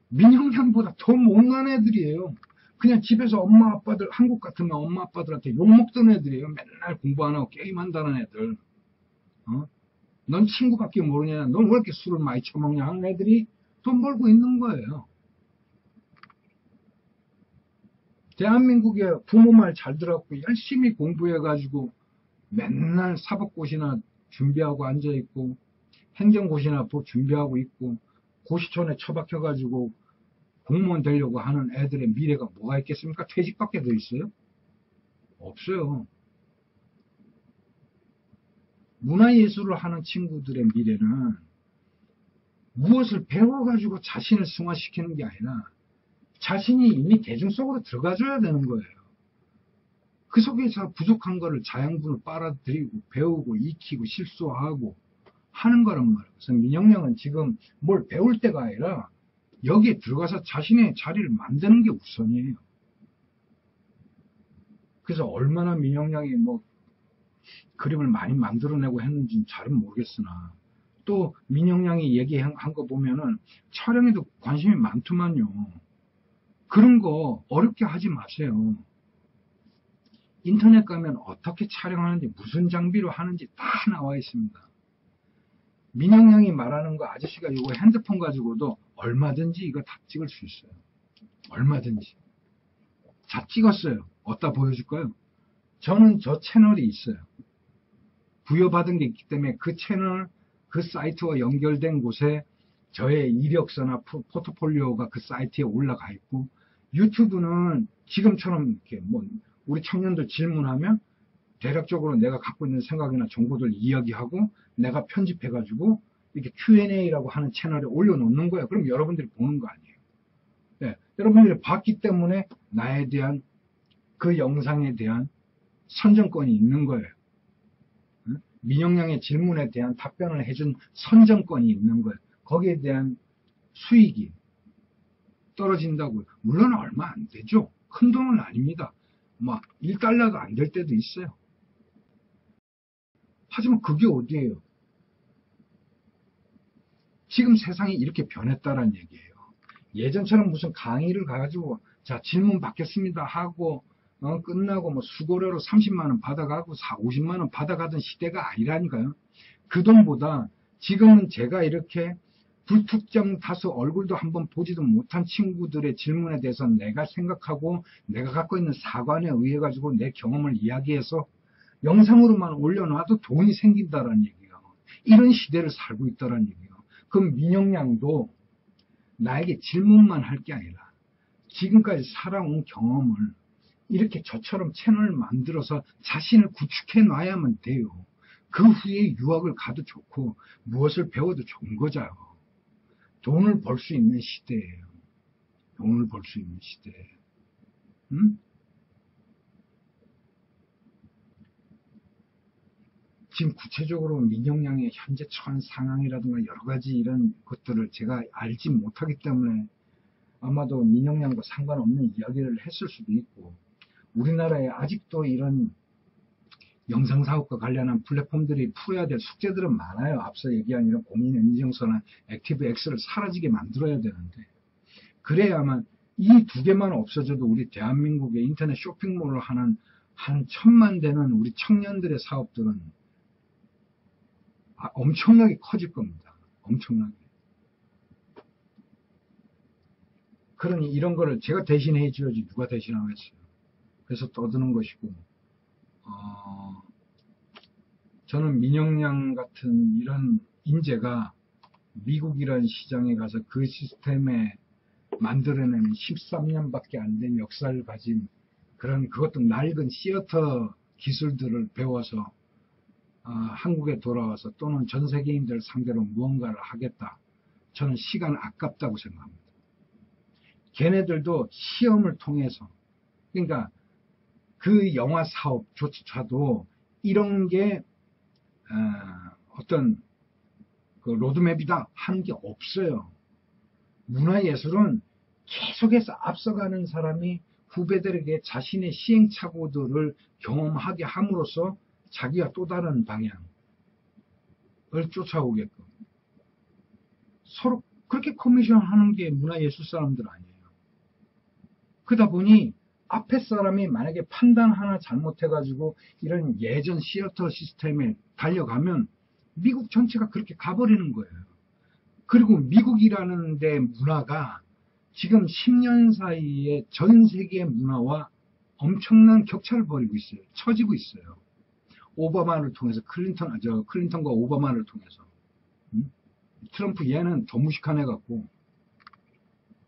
민영양보다 더 못난 애들이에요. 그냥 집에서 엄마 아빠들 한국 같으면 엄마 아빠들한테 욕먹던 애들이에요. 맨날 공부 안 하고 게임한다는 애들. 넌 친구밖에 모르냐? 넌 왜 이렇게 술을 많이 처먹냐? 하는 애들이 돈 벌고 있는 거예요. 대한민국의 부모 말 잘 들었고 열심히 공부해가지고 맨날 사법고시나 준비하고 앉아있고 행정고시나 준비하고 있고 고시촌에 처박혀가지고 공무원 되려고 하는 애들의 미래가 뭐가 있겠습니까? 퇴직밖에 더 있어요? 없어요. 문화예술을 하는 친구들의 미래는 무엇을 배워가지고 자신을 승화시키는 게 아니라 자신이 이미 대중 속으로 들어가줘야 되는 거예요. 그 속에서 부족한 거를 자양분을 빨아들이고 배우고 익히고 실수하고 하는 거란 말이에요. 그래서 민영양은 지금 뭘 배울 때가 아니라 여기에 들어가서 자신의 자리를 만드는 게 우선이에요. 그래서 얼마나 민영양이 그림을 많이 만들어내고 했는지는 잘은 모르겠으나 또 민영양이 얘기한 거 보면은 촬영에도 관심이 많더만요. 그런 거 어렵게 하지 마세요. 인터넷 가면 어떻게 촬영하는지 무슨 장비로 하는지 다 나와 있습니다. 민영양이 말하는 거 아저씨가 이거 핸드폰 가지고도 얼마든지 이거 다 찍을 수 있어요. 얼마든지. 다 찍었어요. 어디다 보여줄까요? 저는 저 채널이 있어요. 부여받은 게 있기 때문에 그 채널, 그 사이트와 연결된 곳에 저의 이력서나 포트폴리오가 그 사이트에 올라가 있고 유튜브는 지금처럼 이렇게 우리 청년들 질문하면 대략적으로 내가 갖고 있는 생각이나 정보들 이야기하고 내가 편집해가지고 이렇게 Q&A라고 하는 채널에 올려놓는 거예요. 그럼 여러분들이 보는 거 아니에요. 예, 여러분들이 봤기 때문에 나에 대한 그 영상에 대한 선정권이 있는 거예요. 민영양의 질문에 대한 답변을 해준 선정권이 있는 거예요. 거기에 대한 수익이 떨어진다고요. 물론 얼마 안 되죠. 큰 돈은 아닙니다. 막 1달러도 안 될 때도 있어요. 하지만 그게 어디예요? 지금 세상이 이렇게 변했다는 얘기예요. 예전처럼 무슨 강의를 가가지고 자 질문 받겠습니다 하고 끝나고 뭐 수고료로 30만원 받아가고 50만원 받아가던 시대가 아니라니까요. 그 돈보다 지금은 제가 이렇게 불특정 다수 얼굴도 한번 보지도 못한 친구들의 질문에 대해서 내가 생각하고 내가 갖고 있는 사관에 의해 가지고 내 경험을 이야기해서 영상으로만 올려놔도 돈이 생긴다라는 얘기예요. 이런 시대를 살고 있다라는 얘기예요. 그럼 민영양도 나에게 질문만 할 게 아니라 지금까지 살아온 경험을 이렇게 저처럼 채널을 만들어서 자신을 구축해 놔야만 돼요. 그 후에 유학을 가도 좋고 무엇을 배워도 좋은 거죠. 돈을 벌 수 있는 시대예요. 돈을 벌 수 있는 시대. 응? 지금 구체적으로 민영양의 현재 처한 상황이라든가 여러 가지 이런 것들을 제가 알지 못하기 때문에 아마도 민영양과 상관없는 이야기를 했을 수도 있고, 우리나라에 아직도 이런 영상사업과 관련한 플랫폼들이 풀어야 될 숙제들은 많아요. 앞서 얘기한 이런 공인인증서나 액티브엑스를 사라지게 만들어야 되는데, 그래야만 이 두 개만 없어져도 우리 대한민국의 인터넷 쇼핑몰을 하는 한 1000만 되는 우리 청년들의 사업들은 엄청나게 커질 겁니다. 엄청나게. 그러니 이런 거를 제가 대신해 줘야지 누가 대신하겠어요. 그래서 떠드는 것이고, 저는 민영양 같은 이런 인재가 미국이라는 시장에 가서 그 시스템에 만들어내는 13년밖에 안 된 역사를 가진 그런 그것도 낡은 시어터 기술들을 배워서 한국에 돌아와서 또는 전 세계인들 상대로 무언가를 하겠다. 저는 시간 아깝다고 생각합니다. 걔네들도 시험을 통해서, 그러니까 그 영화 사업조차도 이런 게 어떤 그 로드맵이다 하는 게 없어요. 문화예술은 계속해서 앞서가는 사람이 후배들에게 자신의 시행착오들을 경험하게 함으로써 자기가 또 다른 방향을 쫓아오게끔 서로 그렇게 커미션 하는 게 문화예술 사람들 아니에요. 그러다 보니 앞에 사람이 만약에 판단 하나 잘못해가지고 이런 예전 시어터 시스템에 달려가면 미국 전체가 그렇게 가버리는 거예요. 그리고 미국이라는 데 문화가 지금 10년 사이에 전 세계 문화와 엄청난 격차를 벌이고 있어요. 처지고 있어요. 오바마를 통해서 클린턴과 오바마를 통해서. 트럼프 얘는 더 무식한 애 같고,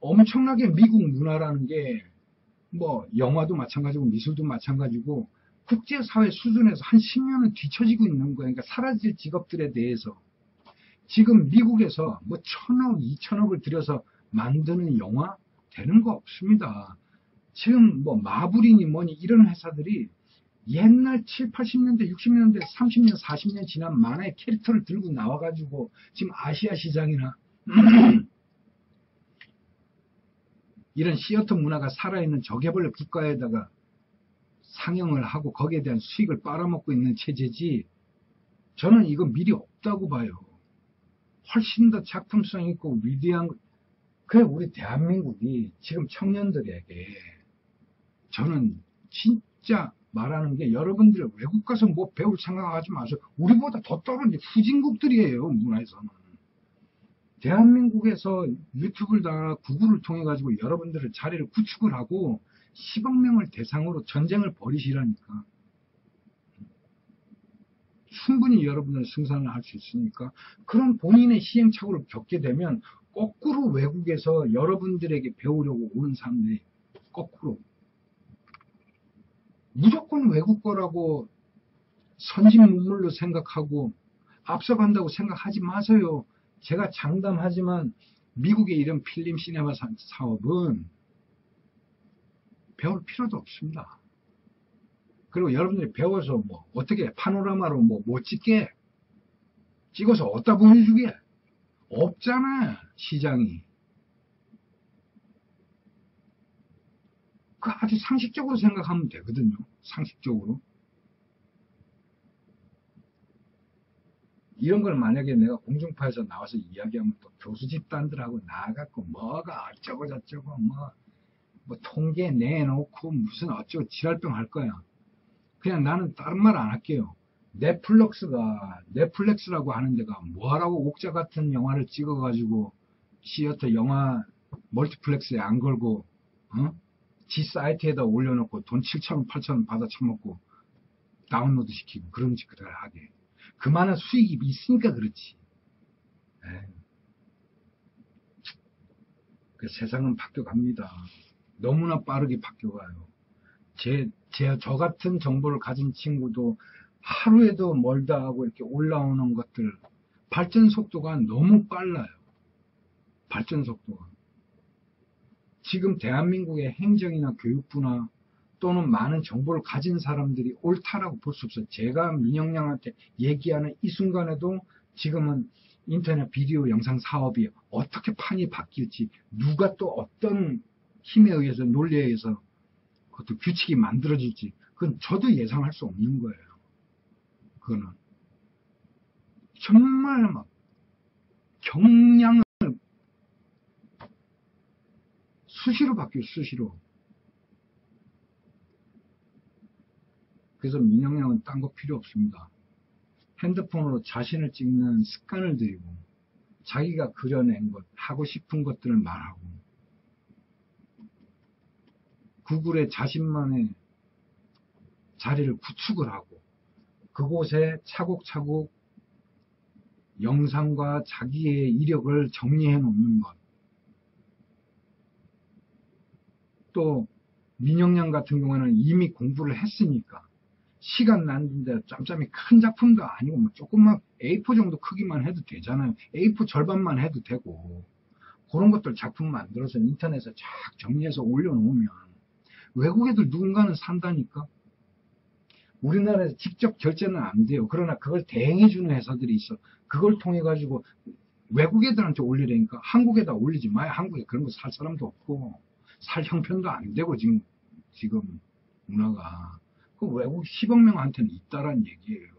엄청나게 미국 문화라는 게 뭐 영화도 마찬가지고 미술도 마찬가지고 국제사회 수준에서 한 10년은 뒤처지고 있는 거예요. 그러니까 사라질 직업들에 대해서 지금 미국에서 뭐 1000억, 2000억을 들여서 만드는 영화 되는 거 없습니다. 지금 뭐 마블이니 뭐니 이런 회사들이 옛날 7, 80년대, 60년대, 30년, 40년 지난 만화의 캐릭터를 들고 나와가지고 지금 아시아 시장이나 이런 시어터 문화가 살아있는 저개발 국가에다가 상영을 하고 거기에 대한 수익을 빨아먹고 있는 체제지, 저는 이거 미리 없다고 봐요. 훨씬 더 작품성 있고 위대한, 그래 우리 대한민국이 지금 청년들에게 저는 진짜 말하는 게, 여러분들 외국 가서 뭐 배울 생각하지 마세요. 우리보다 더 떨어진 후진국들이에요. 문화에서는. 대한민국에서 유튜브를 다 구글을 통해 가지고 여러분들의 자리를 구축을 하고 10억 명을 대상으로 전쟁을 벌이시라니까. 충분히 여러분들은 승산을 할 수 있으니까, 그런 본인의 시행착오를 겪게 되면 거꾸로 외국에서 여러분들에게 배우려고 오는 사람들이 거꾸로 무조건 외국 거라고 선진문물로 생각하고 앞서간다고 생각하지 마세요. 제가 장담하지만 미국의 이런 필름 시네마 사업은 배울 필요도 없습니다. 그리고 여러분들이 배워서 뭐 어떻게 파노라마로 뭐 찍게 찍어서 어디다 보여주게 없잖아. 시장이. 그 아주 상식적으로 생각하면 되거든요. 상식적으로. 이런 걸 만약에 내가 공중파에서 나와서 이야기하면 또 교수 집단들하고 나와갖고 뭐가 어쩌고 저쩌고 뭐 통계 내놓고 무슨 어쩌고 지랄병 할 거야. 그냥 나는 다른 말 안 할게요. 넷플릭스라고 하는 데가 뭐하라고 옥자 같은 영화를 찍어가지고 시어터 영화 멀티플렉스에 안 걸고 지 사이트에다 올려놓고 돈 7,000원 8,000원 받아 처먹고 다운로드 시키고 그런 짓들을 하게. 그만한 수익이 있으니까 그렇지. 그 세상은 바뀌어갑니다. 너무나 빠르게 바뀌어가요. 저 같은 정보를 가진 친구도 하루에도 멀다 하고 이렇게 올라오는 것들, 발전 속도가 너무 빨라요. 발전 속도가. 지금 대한민국의 행정이나 교육부나 또는 많은 정보를 가진 사람들이 옳다라고 볼 수 없어요. 제가 민영양한테 얘기하는 이 순간에도 지금은 인터넷 비디오 영상 사업이 어떻게 판이 바뀔지, 누가 또 어떤 힘에 의해서, 논리에 의해서 그것도 규칙이 만들어질지, 그건 저도 예상할 수 없는 거예요. 그거는. 정말 막 경량을 수시로 바뀌어요, 수시로. 그래서 민영양은 딴 거 필요 없습니다. 핸드폰으로 자신을 찍는 습관을 들이고 자기가 그려낸 것, 하고 싶은 것들을 말하고 구글에 자신만의 자리를 구축을 하고 그곳에 차곡차곡 영상과 자기의 이력을 정리해 놓는 것. 또 민영양 같은 경우는 이미 공부를 했으니까 시간 나는데 짬짬이 큰 작품도 아니고 뭐 조금만 A4 정도 크기만 해도 되잖아요. A4 절반만 해도 되고 그런 것들 작품 만들어서 인터넷에 쫙 정리해서 올려놓으면 외국 애들 누군가는 산다니까. 우리나라에서 직접 결제는 안 돼요. 그러나 그걸 대행해주는 회사들이 있어. 그걸 통해 가지고 외국 애들한테 올리려니까 한국에다 올리지 마요. 한국에 그런 거 살 사람도 없고 살 형편도 안 되고 지금 문화가. 그 외국 10억 명한테는 있다란 얘기예요.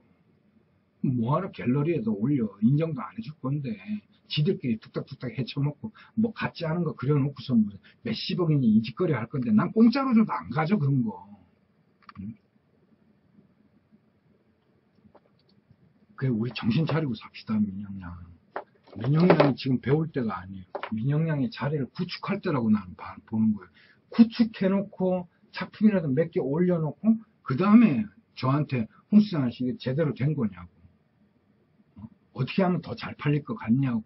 뭐하러 갤러리에다 올려. 인정도 안 해줄 건데 지들끼리 뚝딱뚝딱 헤쳐먹고 뭐 같지 않은 거 그려놓고서 뭐 몇십억이니 이 짓거리 할 건데 난 공짜로 줘도 안 가져 그런 거. 응? 그래 우리 정신 차리고 삽시다. 민영양이 지금 배울 때가 아니에요. 민영양의 자리를 구축할 때라고 나는 보는 거예요. 구축해놓고 작품이라도 몇 개 올려놓고 그 다음에 저한테 홍수장 씨 이게 제대로 된 거냐고, 어떻게 하면 더 잘 팔릴 것 같냐고,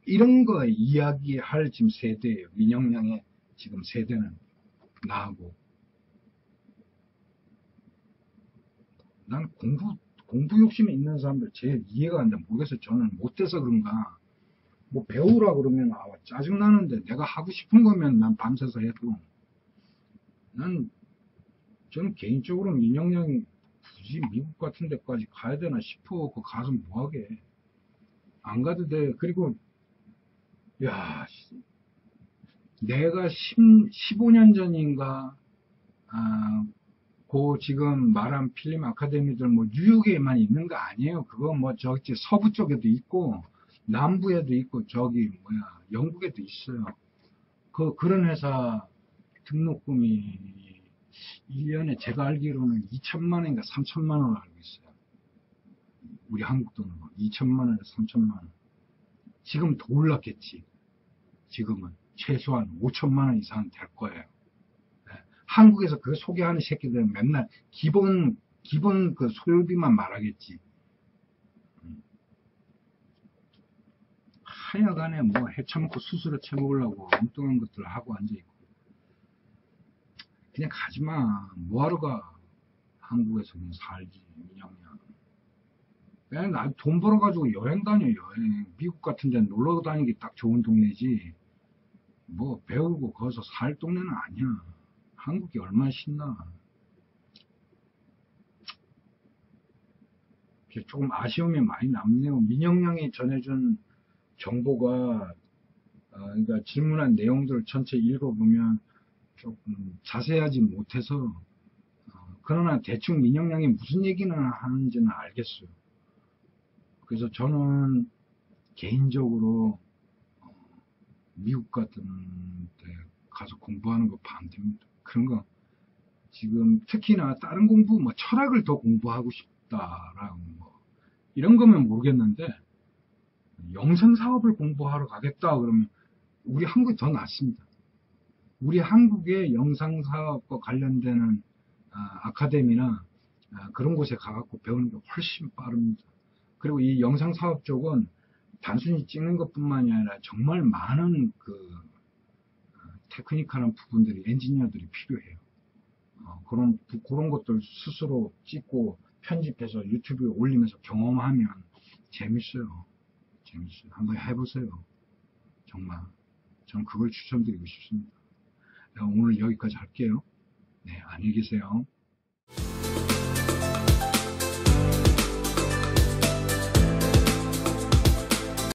이런 거 이야기할 지금 세대예요. 민영양의 지금 세대는 나하고. 난 공부 욕심이 있는 사람들 제일 이해가 안 돼. 모르겠어요. 저는 못돼서 그런가. 뭐 배우라 그러면 짜증나는데 내가 하고 싶은 거면 난 밤새서 해도 저는 개인적으로 민영양이 굳이 미국 같은 데까지 가야 되나 싶어. 그 가서 뭐하게. 안 가도 돼. 그리고 야 내가 15년 전인가 그 지금 말한 필름 아카데미들 뭐 뉴욕에만 있는 거 아니에요. 그거 뭐 저기 서부 쪽에도 있고 남부에도 있고 저기 영국에도 있어요. 그런 회사 등록금이 1년에 제가 알기로는 2천만 원인가 3천만 원을 알고 있어요. 우리 한국 돈으로 2천만 원에서 3천만 원. 지금 더 올랐겠지. 지금은 최소한 5천만 원 이상은 될 거예요. 한국에서 그 소개하는 새끼들은 맨날 기본 그 소요비만 말하겠지. 하여간에 뭐 해쳐먹고 수수료 쳐먹으려고 엉뚱한 것들을 하고 앉아있고. 그냥 가지마. 뭐하러 가. 한국에서 그냥 살지. 민영양. 그냥 나 돈 벌어가지고 여행 다녀, 여행. 미국 같은 데는 놀러 다니기 딱 좋은 동네지. 뭐 배우고 거기서 살 동네는 아니야. 한국이 얼마나 신나. 조금 아쉬움이 많이 남네요. 민영양이 전해준 정보가, 그러니까 질문한 내용들을 전체 읽어보면 조금 자세하지 못해서, 그러나 대충 민영양이 무슨 얘기는 하는지는 알겠어요. 그래서 저는 개인적으로 미국 같은 데 가서 공부하는 거 반대입니다. 그런 거 지금 특히나 다른 공부, 뭐 철학을 더 공부하고 싶다라고 뭐 이런 거면 모르겠는데 영상 사업을 공부하러 가겠다 그러면 우리 한국이 더 낫습니다. 우리 한국의 영상 사업과 관련되는 아카데미나 그런 곳에 가갖고 배우는 게 훨씬 빠릅니다. 그리고 이 영상 사업 쪽은 단순히 찍는 것뿐만이 아니라 정말 많은 테크니컬한 부분들이 엔지니어들이 필요해요. 그런 것들 스스로 찍고 편집해서 유튜브에 올리면서 경험하면 재밌어요. 재밌어요. 한번 해보세요. 정말. 저는 그걸 추천드리고 싶습니다. 오늘 여기까지 할게요. 네, 안녕히 계세요.